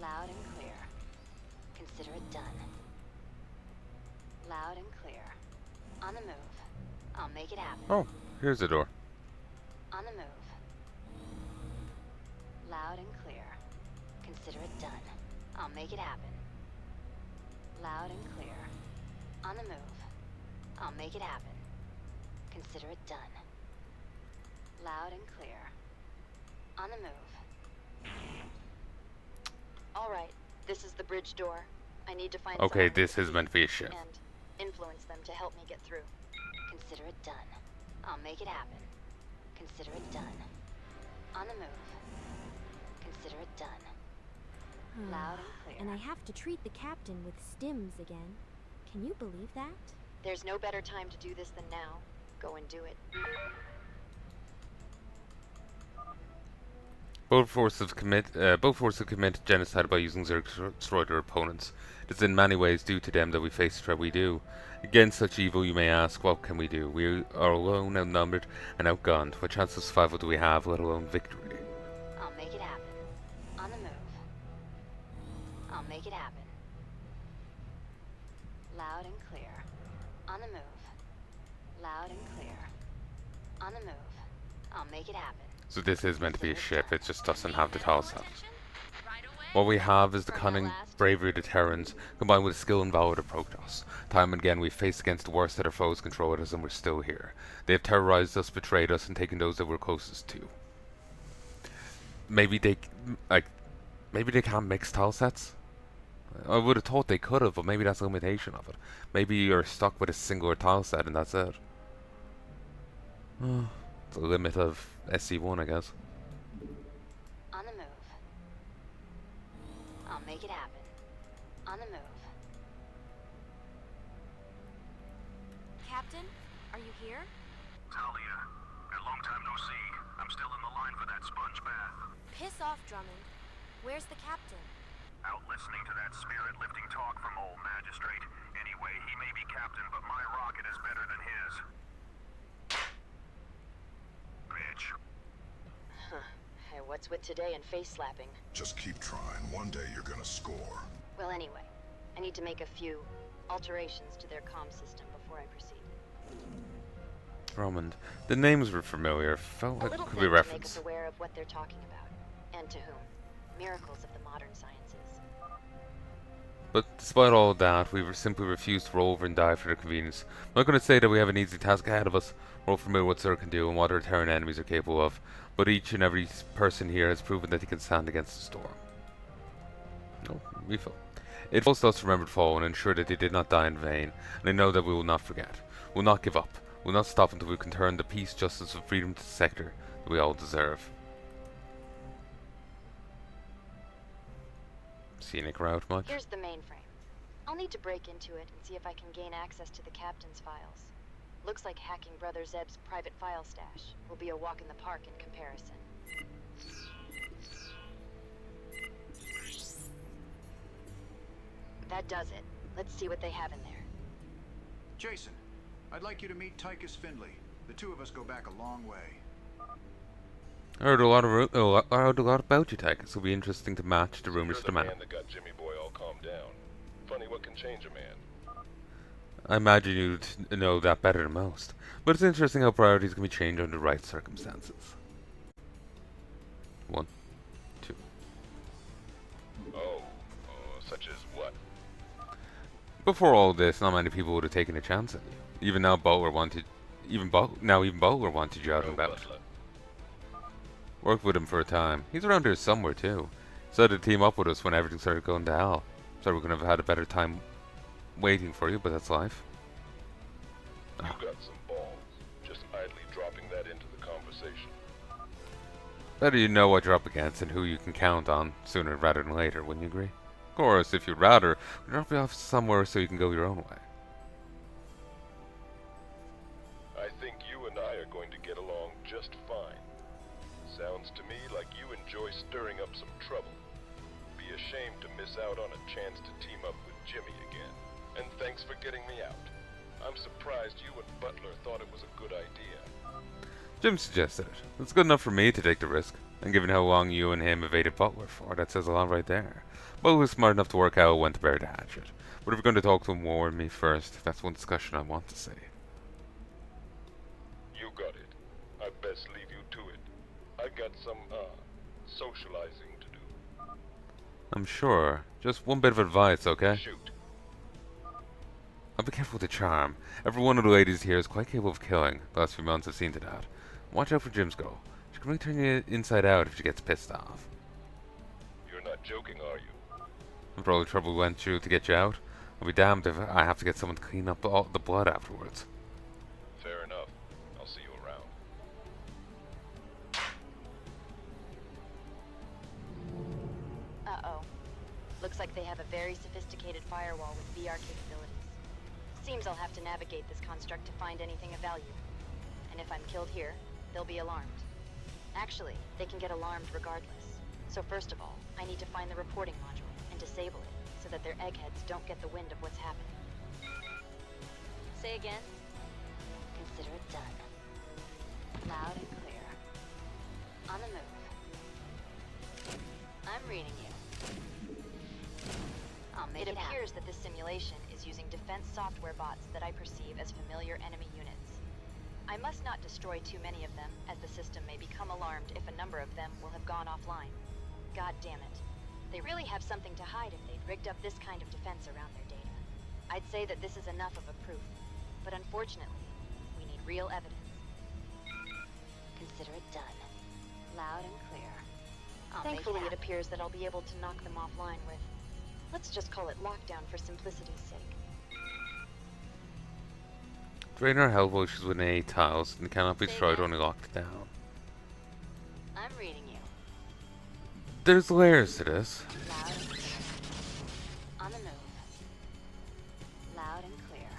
S2: Loud and clear. Consider it done. Loud and clear. On the move. I'll make it happen.
S1: Oh, here's the door.
S2: On the move. Loud and clear. Consider it done. I'll make it happen. Loud and clear. On the move. I'll make it happen. Consider it done. Loud and clear. On the move. Alright, this is the bridge door. I need to find
S1: Okay,
S2: someone
S1: this
S2: with
S1: is meant to be a ship.
S2: and influence them to help me get through. Consider it done. I'll make it happen. Consider it done. On the move. Consider it done. Loud and clear.
S10: And I have to treat the captain with stims again. Can you believe that?
S2: There's no better time to do this than now. Go and do it.
S1: Both forces commit genocide by using Zerg to destroy their opponents. It is in many ways due to them that we face the threat we do. Against such evil, you may ask, what can we do? We are alone, outnumbered, and outgunned. What chance of survival do we have, let alone victory?
S2: I'll make it happen. On the move. I'll make it happen. Loud and clear. On the move. Loud and clear. On the move. I'll make it happen.
S1: So this is meant to be a ship, it just doesn't have the tall stuff. What we have is the cunning bravery of the Terrans, combined with the skill and valor of Protoss. Time and again we've faced against the worst that our foes controlled us, and we're still here. They have terrorized us, betrayed us, and taken those that we're closest to. Maybe they can't mix tile sets? I would have thought they could have, but maybe that's a limitation of it. Maybe you're stuck with a singular tile set and that's it. It's a limit of SC1, I guess.
S2: On the move. I'll make it happen. On the move.
S10: Captain, are you here?
S11: Talia, a long time no see. I'm still in the line for that sponge bath.
S10: Piss off, Drummond. Where's the captain?
S11: Out listening to that spirit-lifting talk from old magistrate. Anyway, he may be captain, but my rocket is better than his. Bitch.
S2: Huh. Hey, what's with today and face slapping?
S7: Just keep trying. One day you're gonna score.
S2: Well, anyway, I need to make a few alterations to their comm system before I proceed.
S1: Drummond. The names were familiar. Felt
S2: A
S1: like
S2: little
S1: it
S2: thing
S1: could be a
S2: to make us
S1: reference.
S2: aware of what they're talking about, and to whom. Miracles of the modern sciences.
S1: But despite all of that, we simply refuse to roll over and die for their convenience. I'm not going to say that we have an easy task ahead of us. We're all familiar with what Zerg can do and what our Terran enemies are capable of. But each and every person here has proven that he can stand against the storm. No, refill. It forced us to remember the fall and ensure that they did not die in vain. And I know that we will not forget. We will not give up. We will not stop until we can turn the peace, justice, and freedom to the sector that we all deserve. Scenic route much?
S2: Here's the mainframe. I'll need to break into it and see if I can gain access to the captain's files. Looks like hacking Brother Zeb's private file stash will be a walk in the park in comparison. That does it. Let's see what they have in there.
S3: Jason, I'd like you to meet Tychus Findlay. The two of us go back a long way.
S1: I heard a lot about you, Tychus. It'll be interesting to match the rumors to the man.
S7: You're the man that got Jimmy Boy all calmed down. Funny what can change a man.
S1: I imagine you'd know that better than most. But it's interesting how priorities can be changed under the right circumstances. 1, 2.
S7: Oh, such as what?
S1: Before all this, not many people would have taken a chance on you. Even now, Butler wanted you out and about. Worked with him for a time. He's around here somewhere too. Decided to team up with us when everything started going to hell. Thought we could have had a better time waiting for you, but that's life.
S7: You got some balls, just idly dropping that into the conversation.
S1: Better you know what you're up against and who you can count on sooner rather than later, wouldn't you agree? Of course, if you'd rather, we'll drop you off somewhere so you can go your own way.
S7: I think you and I are going to get along just fine. Sounds to me like you enjoy stirring up some trouble. Be ashamed to miss out on a chance to team up with Jimmy again. And thanks for getting me out. I'm surprised you and Butler thought it was a good idea.
S1: Jim suggested it. It's good enough for me to take the risk. And given how long you and him evaded Butler for, that says a lot right there. Both were smart enough to work out when to bury the hatchet. But if you're going to talk to him, warn me first. That's one discussion I want to see.
S7: You got it. I best leave you to it. I got some, socializing to do.
S1: I'm sure. Just one bit of advice, okay?
S7: Shoot.
S1: I'll be careful with the charm. Every one of the ladies here is quite capable of killing. The last few months have seen to that. Watch out for Jim's girl. She can really turn you inside out if she gets pissed off.
S7: You're not joking, are you?
S1: After all the trouble we went through to get you out, I'll be damned if I have to get someone to clean up all the blood afterwards.
S7: Fair enough. I'll see you around.
S2: Uh-oh. Looks like they have a very sophisticated firewall with VR capabilities. Seems I'll have to navigate this construct to find anything of value. And if I'm killed here, they'll be alarmed. Actually, they can get alarmed regardless. So first of all, I need to find the reporting module and disable it so that their eggheads don't get the wind of what's happening. Say again? Consider it done. Loud and clear. On the move. I'm reading you. It appears that this simulation is using defense software bots that I perceive as familiar enemy units. I must not destroy too many of them, as the system may become alarmed if a number of them will have gone offline. God damn it. They really have something to hide if they'd rigged up this kind of defense around their data. I'd say that this is enough of a proof, but unfortunately, we need real evidence. Consider it done. Loud and clear. Thankfully, it appears that I'll be able to knock them offline with, let's just call it lockdown for simplicity's sake.
S1: Drain our health while she's within 8 tiles and cannot be destroyed or only locked down.
S2: I'm reading you.
S1: There's layers to this.
S2: Loud and clear. On the move. Loud and clear.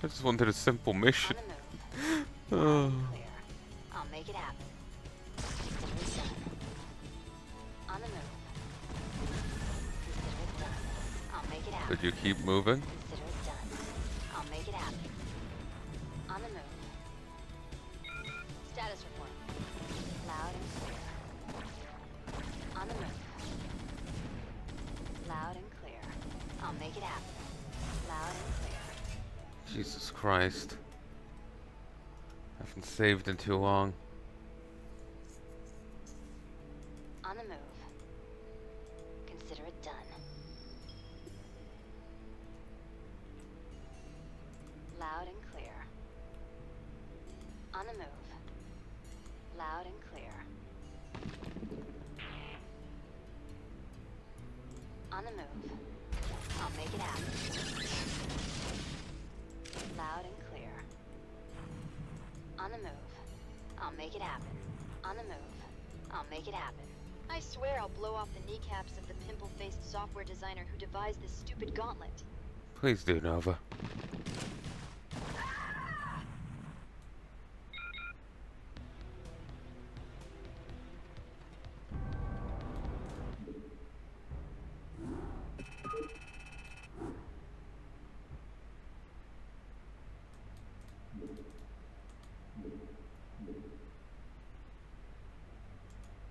S1: I just wanted a simple mission.
S2: On the move. Loud and clear. I'll make it happen. Consider it done. On the move. Consider it done. I'll make it happen.
S1: Did you keep moving?
S2: Consider it done. I'll make it happen. On the move. Status report. Loud and clear. On the move. Loud and clear. I'll make it happen. Loud and clear.
S1: Jesus Christ. I haven't saved in too long.
S2: On the move. Consider it done. Loud and clear. On the move. Loud and clear. On the move. I'll make it happen. Loud and clear. On the move. I'll make it happen. On the move. I'll make it happen. I swear I'll blow off the kneecaps of the pimple-faced software designer who devised this stupid gauntlet.
S1: Please do, Nova.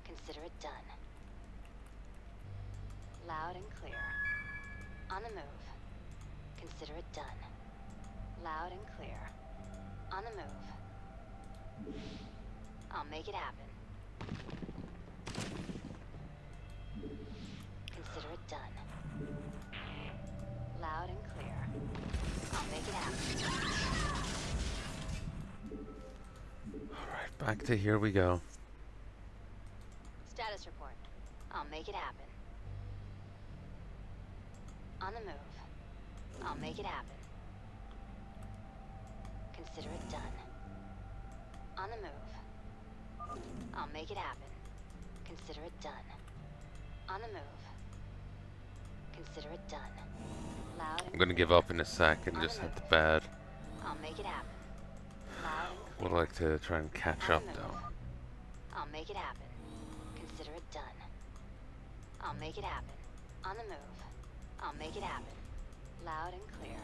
S2: Consider it done. Loud and clear. On the move. Consider it done. Loud and clear. On the move. I'll make it happen. Consider it done. Loud and clear. I'll make it happen.
S1: Alright, back to here we go.
S2: Status report. I'll make it happen. On the move. I'll make it happen. Consider it done. On the move. I'll make it happen. Consider it done. On the move. Consider it done. Loud and
S1: I'm gonna give up in a sec and just head to bed.
S2: I'll make it happen. Loud and clear.
S1: Would like to try and catch up though.
S2: I'll make it happen. Consider it done. I'll make it happen. On the move. I'll make it happen. Loud and clear.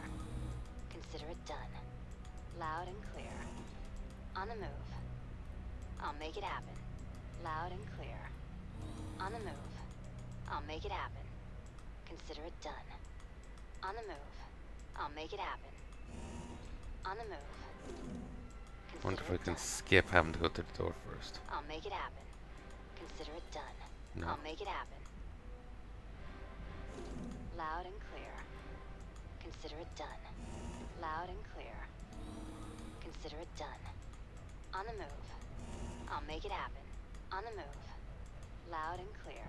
S2: Consider it done. Loud and clear. On the move. I'll make it happen. Loud and clear. On the move. I'll make it happen. Consider it done. On the move. I'll make it happen. On the move.
S1: Wonder if I can skip having to go to the door first.
S2: I'll make it happen. Consider it done.
S1: No.
S2: I'll make it happen. Loud and clear. Consider it done. Loud and clear. Consider it done. On the move. I'll make it happen. On the move. Loud and clear.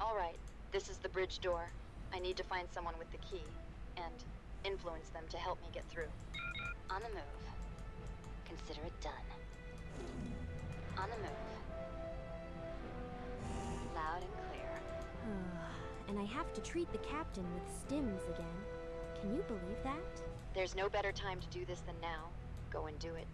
S2: All right, this is the bridge door. I need to find someone with the key and influence them to help me get through. On the move. Consider it done. On the move. Loud and clear.
S10: And I have to treat the captain with stims again. Can you believe that?
S2: There's no better time to do this than now. Go and do it.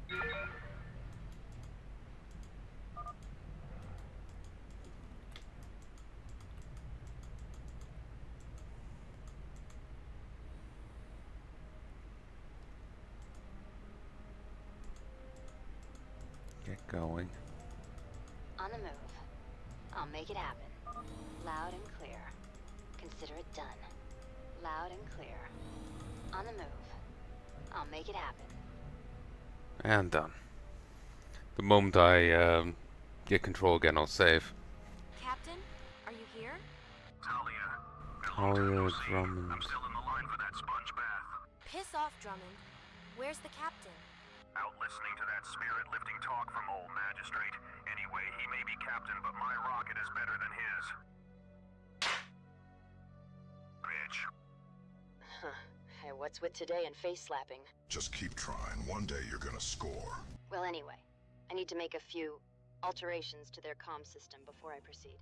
S1: Get going.
S2: On the move. I'll make it happen. Loud and clear. Consider it done. Loud and clear. On the move. I'll make it happen.
S1: And done. The moment I get control again, I'll save.
S10: Captain, are you here?
S1: Talia, Drummond.
S11: I'm still in the line for that sponge bath.
S10: Piss off, Drummond. Where's the captain?
S11: Out listening to that spirit-lifting talk from old magistrate. Anyway, he may be captain, but my rocket is better than his. Bitch.
S2: Huh. Hey, what's with today and face slapping?
S7: Just keep trying. One day you're gonna score.
S2: Well, anyway, I need to make a few alterations to their comm system before I proceed.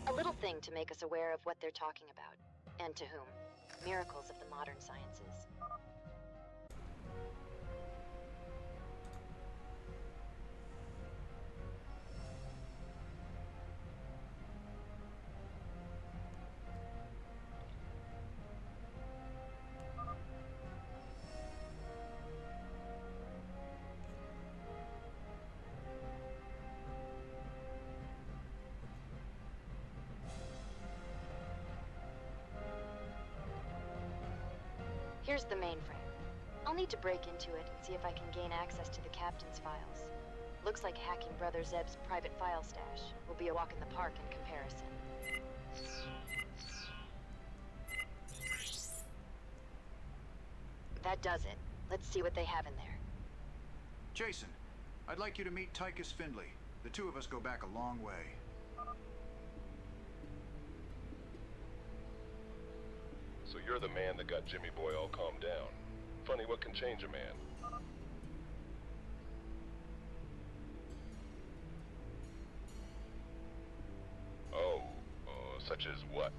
S2: A little thing to make us aware of what they're talking about, and to whom. Miracles of the modern sciences. Here's the mainframe. I'll need to break into it and see if I can gain access to the captain's files. Looks like hacking Brother Zeb's private file stash will be a walk in the park in comparison. That does it. Let's see what they have in there.
S3: Jason, I'd like you to meet Tychus Findlay. The two of us go back a long way.
S7: So you're the man that got Jimmy Boy all calmed down. Funny what can change a man. Oh, such as what?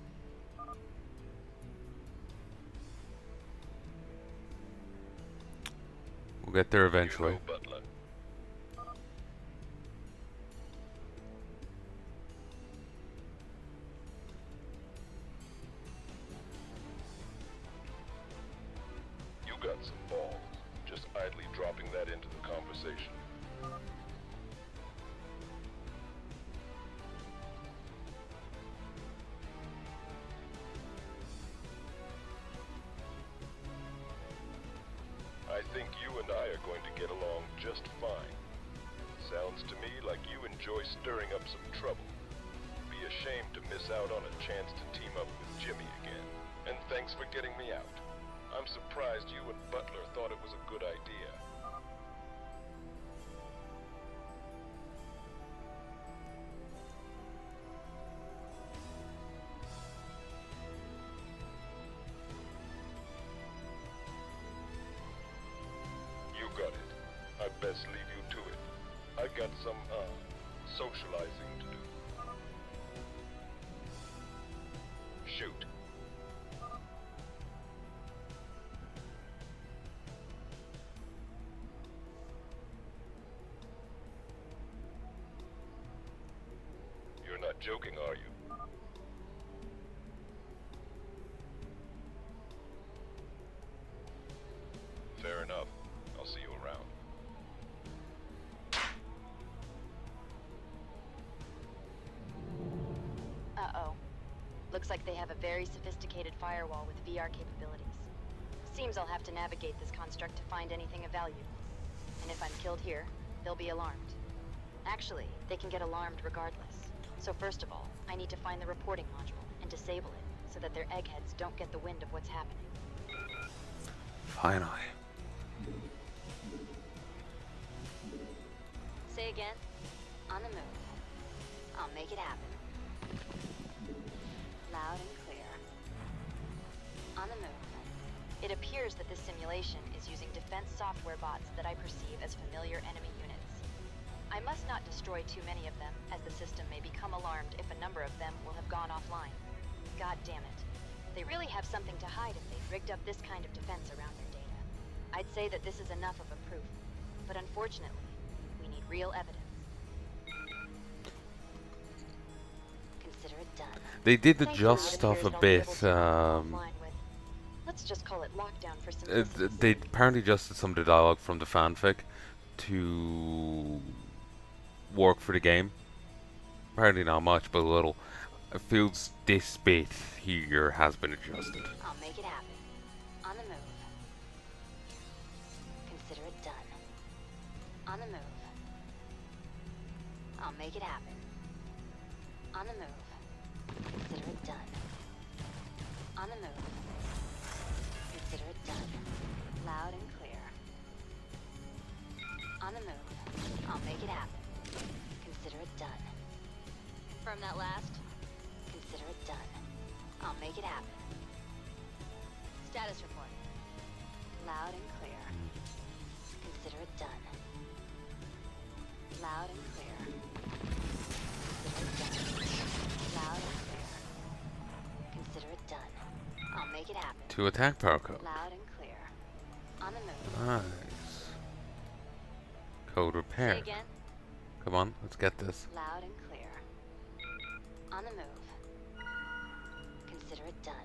S1: We'll get there eventually.
S7: You know Butler. You got some balls, just idly dropping that into the conversation. I think you and I are going to get along just fine. Sounds to me like you enjoy stirring up some trouble. Be ashamed to miss out on a chance to team up with Jimmy again. And thanks for getting me out. I'm surprised you and Butler thought it was a good idea. best leave you to it. I've got some, socializing to do. Shoot. You're not joking, are you? Fair enough. I'll see you around.
S2: Uh-oh. Looks like they have a very sophisticated firewall with VR capabilities. Seems I'll have to navigate this construct to find anything of value. And if I'm killed here, they'll be alarmed. Actually, they can get alarmed regardless. So first of all, I need to find the reporting module and disable it so that their eggheads don't get the wind of what's happening.
S1: Palanai.
S2: Say again? On the move. I'll make it happen. Loud and clear. On the move. It appears that this simulation is using defense software bots that I perceive as familiar enemy units. I must not destroy too many of them, as the system may become alarmed if a number of them will have gone offline. God damn it. They really have something to hide if they've rigged up this kind of defense around their data. I'd say that this is enough of a proof, but unfortunately, we need real evidence. Consider it done.
S1: They did
S2: Thank
S1: adjust
S2: God it
S1: stuff a
S2: appears I'll be
S1: bit.
S2: able to go offline with, let's just call it lockdown for simplicity's
S1: They
S2: sake.
S1: apparently adjusted some of the dialogue from the fanfic to work for the game. Apparently not much, but a little. It feels this bit here has been adjusted.
S2: I'll make it happen. On the move. Consider it done. On the move. I'll make it happen. On the move. Consider it done. On the move. Consider it done. Loud and clear. On the move. I'll make it happen. Consider it done. From that last, consider it done. I'll make it happen. Status report. Loud and clear. Consider it done. Loud and clear. Consider it done. Loud and clear. Consider it done. I'll make it happen.
S1: To attack power code.
S2: Loud and clear. On the move.
S1: Nice. Code
S2: Say
S1: repair.
S2: again.
S1: Come on, let's get this.
S2: Loud and clear. On the move. Consider it done.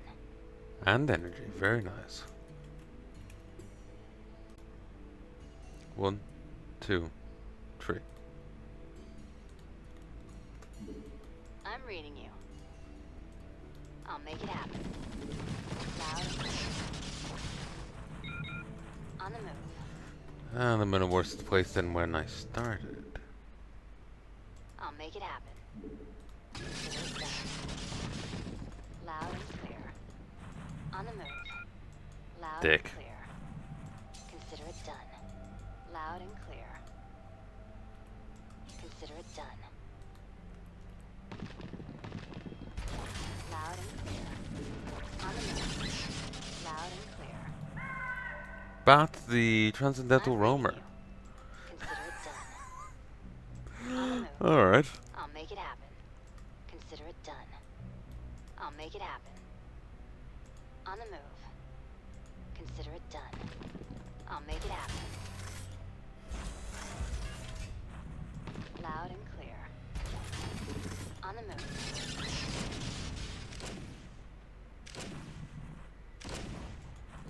S1: And energy, very nice. 1, 2, 3.
S2: I'm reading you. I'll make it happen. Loud and clear. On the move.
S1: And I'm in a worse place than when I started.
S2: I'll make it happen. Consider it done. Loud and clear. On the move. Loud
S1: Dick.
S2: and clear. Consider it done. Loud and clear. Consider it done. Loud and clear. On the move. Loud and clear.
S1: Bat the Transcendental
S2: I'm
S1: Roamer.
S2: reading you. Consider it done. On the move.
S1: Alright.
S2: I'll make it happen. Consider it done. I'll make it happen. On the move. Consider it done. I'll make it happen. Loud and clear. On the move.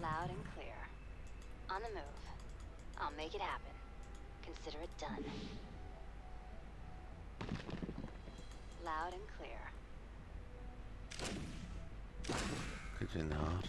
S2: Loud and clear. On the move. I'll make it happen. Consider it done. Loud and clear.
S1: Could you not?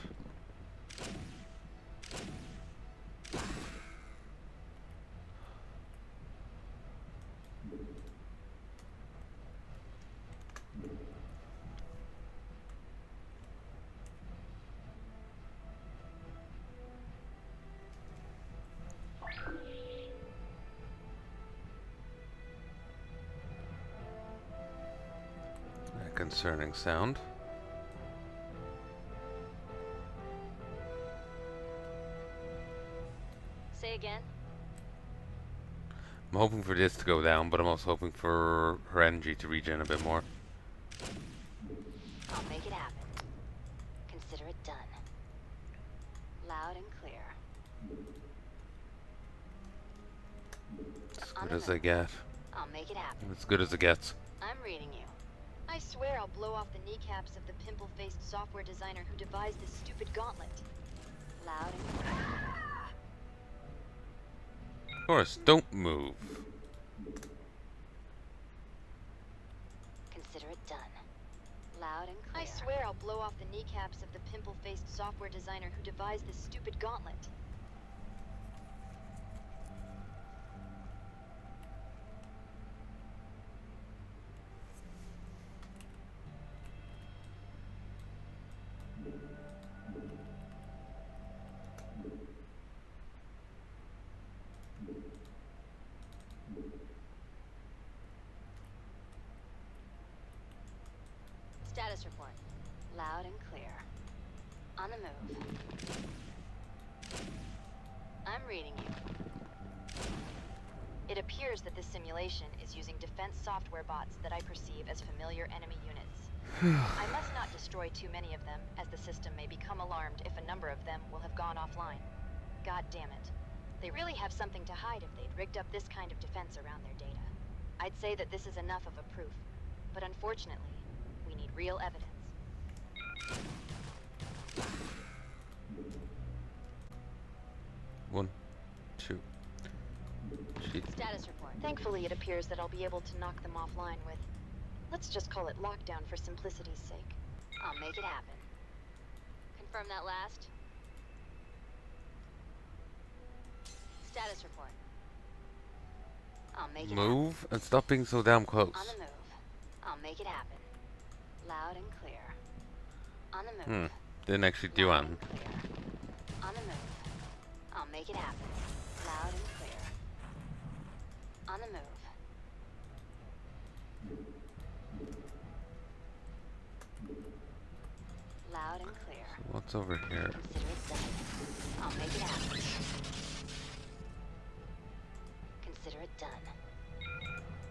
S1: A concerning sound.
S2: Say again.
S1: I'm hoping for this to go down, but I'm also hoping for her energy to regen a bit more.
S2: I'll make it happen. Consider it done. Loud and clear.
S1: As good as I get.
S2: I'll make it happen.
S1: As good as it gets.
S2: I'm reading you. I swear I'll blow off the kneecaps of the pimple-faced software designer who devised this stupid gauntlet. Loud and clear.
S1: Of course, don't move.
S2: Consider it done. Loud and clear. I swear I'll blow off the kneecaps of the pimple-faced software designer who devised this stupid gauntlet. Status report. Loud and clear. On the move. I'm reading you. It appears that this simulation is using defense software bots that I perceive as familiar enemy units. I must not destroy too many of them, as the system may become alarmed if a number of them will have gone offline. God damn it. They really have something to hide if they'd rigged up this kind of defense around their data. I'd say that this is enough of a proof, but unfortunately, we need real evidence.
S1: One, two.
S2: Status report. Thankfully, it appears that I'll be able to knock them offline with, let's just call it lockdown for simplicity's sake. I'll make it happen. Confirm that last. Status report. I'll make it
S1: Move and stop being so damn close.
S2: happen. On the move. I'll make it happen. Loud and clear. On the move.
S1: Didn't actually do
S2: Loud
S1: anything.
S2: and clear. On the move. I'll make it happen. Loud and clear. On the move. Loud and clear.
S1: What's over here?
S2: Consider it done. I'll make it happen. Consider it done.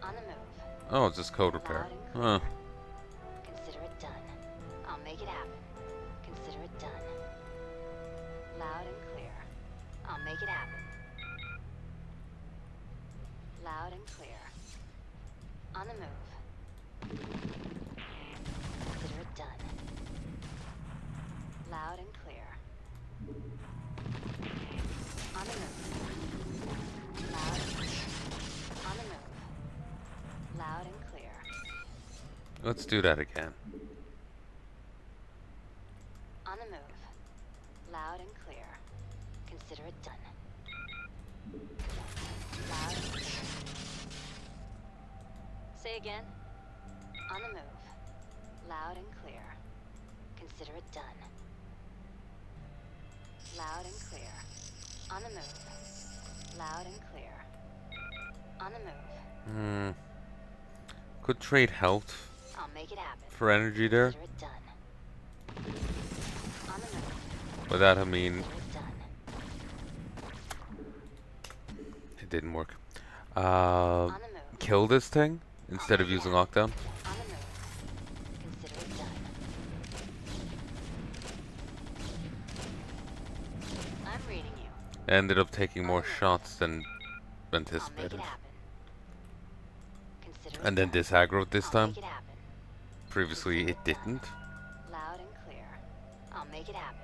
S2: On the move.
S1: Oh, it's just code repair. Huh.
S2: Consider it done. I'll make it happen. Consider it done. Loud and clear. I'll make it happen. Loud and clear. On the move. Consider it done. Loud and clear. On the move. Loud and clear. On the move. Loud and clear.
S1: Let's do that again.
S2: On the move. Loud and clear. Consider it done. Loud and clear. Say again. On the move. Loud and clear. Consider it done. Loud and clear. On the move. Loud and clear. On the move.
S1: Could trade health
S2: I'll make it happen.
S1: for energy there.
S2: Consider it done. On the move.
S1: By that I mean
S2: Consider it done.
S1: it didn't work.
S2: On the move.
S1: Kill this thing instead of using lockdown.
S2: On the move. Consider it done. I'm reading you.
S1: Ended up taking more shots than
S2: I'll make
S1: anticipated.
S2: it happen. Consider it
S1: And then
S2: done.
S1: this aggroed this
S2: I'll
S1: time.
S2: make it happen.
S1: Previously it didn't.
S2: Loud and clear. I'll make it happen.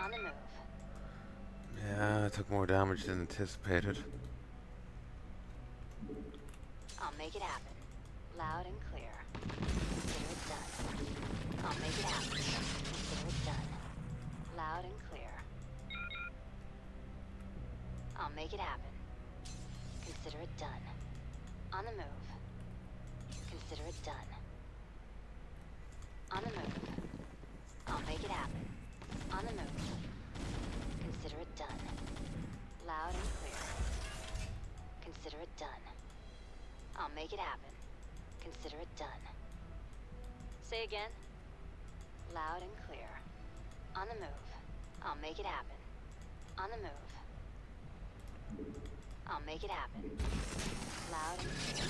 S2: On the move.
S1: Yeah, I took more damage than anticipated.
S2: I'll make it happen. Loud and clear. Consider it done. I'll make it happen. Consider it done. Loud and clear. I'll make it happen. Consider it done. On the move. Consider it done. On the move. I'll make it happen. On the move. Consider it done. Loud and clear. Consider it done. I'll make it happen. Consider it done. Say again. Loud and clear. On the move. I'll make it happen. On the move. I'll make it happen. Loud and clear.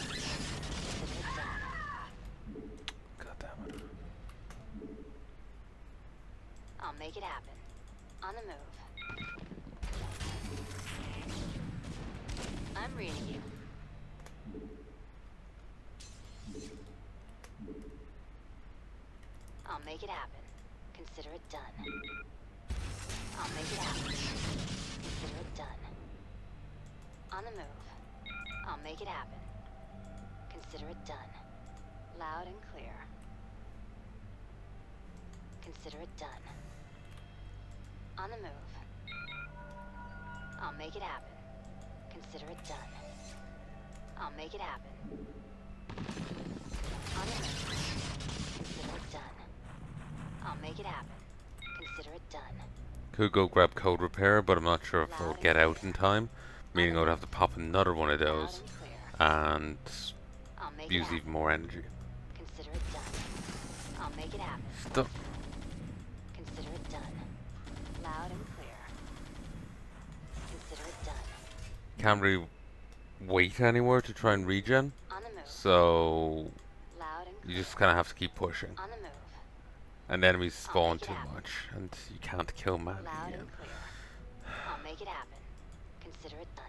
S2: Consider it done.
S1: God damn it.
S2: I'll make it happen. On the move. I'm reading you. I'll make it happen. Consider it done. I'll make it happen. Consider it done. On the move. I'll make it happen. Consider it done. Loud and clear. Consider it done. On the move. I'll make it happen. Consider it done. I'll make it happen. On the move. Consider it done. I'll make it happen. Consider it done.
S1: Could go grab code repair, but I'm not sure if I'll get out in time. Meaning I would have to pop another one of those and use even more energy.
S2: Consider it done. I'll make it happen.
S1: Stop.
S2: Consider it done. Loud and clear. Consider it done.
S1: Can't really wait anywhere to try and regen.
S2: On the move.
S1: So
S2: Loud and clear.
S1: you just kind of have to keep pushing.
S2: On the move.
S1: And enemies spawn too much, and you can't kill man
S2: Loud
S1: again.
S2: and clear. I'll make it happen. Consider it done.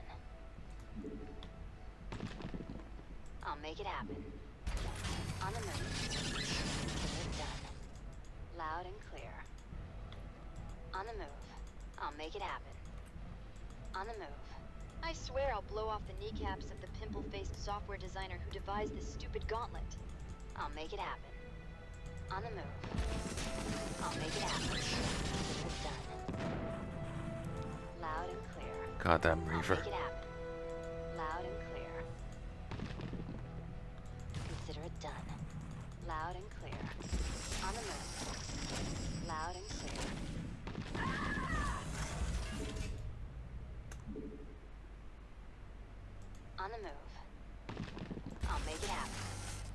S2: I'll make it happen. On the move. Consider it done. Loud and clear. On the move. I'll make it happen. On the move. I swear I'll blow off the kneecaps of the pimple-faced software designer who devised this stupid gauntlet. I'll make it happen. On the move. I'll make it happen. Consider it done. Loud and clear.
S1: Goddamn Reaver.
S2: I'll make it happen. Loud and clear. Consider it done. Loud and clear. On the move. Loud and clear. On the move. I'll make it happen.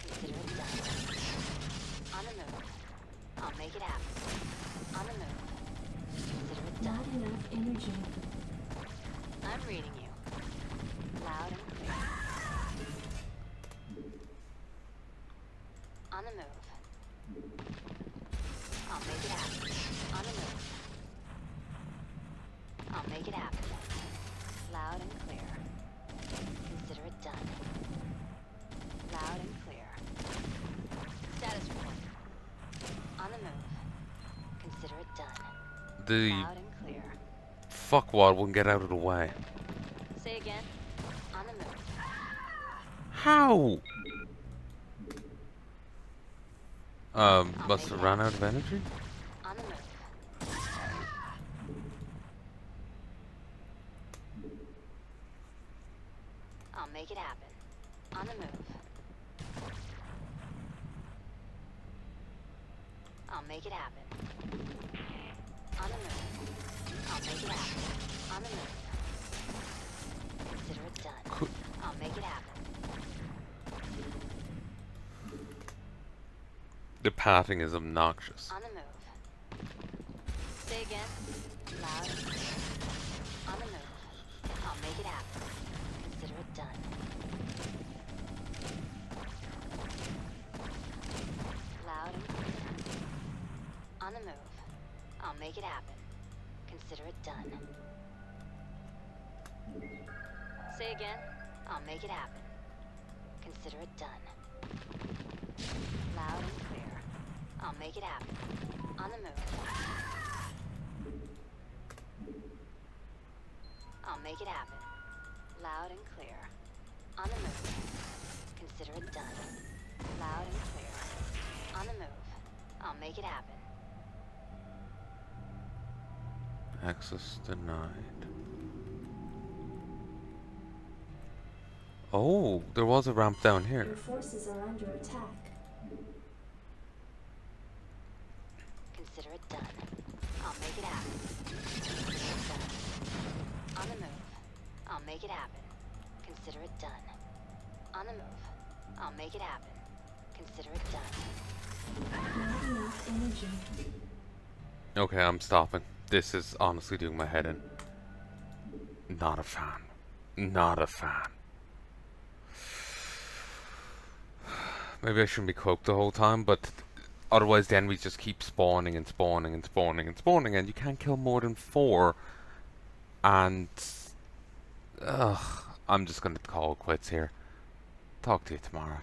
S2: Consider it done. On the move. I'll make it happen. On the move. Consider it done.
S8: Not enough energy.
S2: I'm reading you. Loud and clear. On the move. I'll make it happen. On the move. I'll make it happen. Loud and clear. Consider it done. Loud and clear. Status report. On the move. Consider it done.
S1: The
S2: Loud and clear.
S1: fuckwad wouldn't get out of the way.
S2: Say again. On the move.
S1: How? Must have run out of energy?
S2: On the move. I'll make it happen. On the move. I'll make it happen. On the move. I'll make it happen. On the move. Consider it done. I'll make it happen.
S1: The patting is obnoxious.
S2: On the move. Say again. Loud and clear. On the move. I'll make it happen. Consider it done. Loud and clear. On the move. I'll make it happen. Consider it done. Say again. I'll make it happen. Consider it done. Loud and clear. I'll make it happen. On the move. I'll make it happen. Loud and clear. On the move. Consider it done. Loud and clear. On the move. I'll make it happen.
S1: Access denied. Oh, there was a ramp down here.
S8: Your forces are under attack.
S2: Consider it done. I'll make it happen. Consider it done. On the move. I'll make it happen. Consider it done. On the move. I'll make it happen. Consider it done.
S8: Not enough energy.
S1: Okay, I'm stopping. This is honestly doing my head in. Not a fan. Not a fan. Maybe I shouldn't be cloaked the whole time, but otherwise the enemies just keep spawning and spawning and spawning and spawning, and you can't kill more than 4. And I'm just gonna call it quits here. Talk to you tomorrow.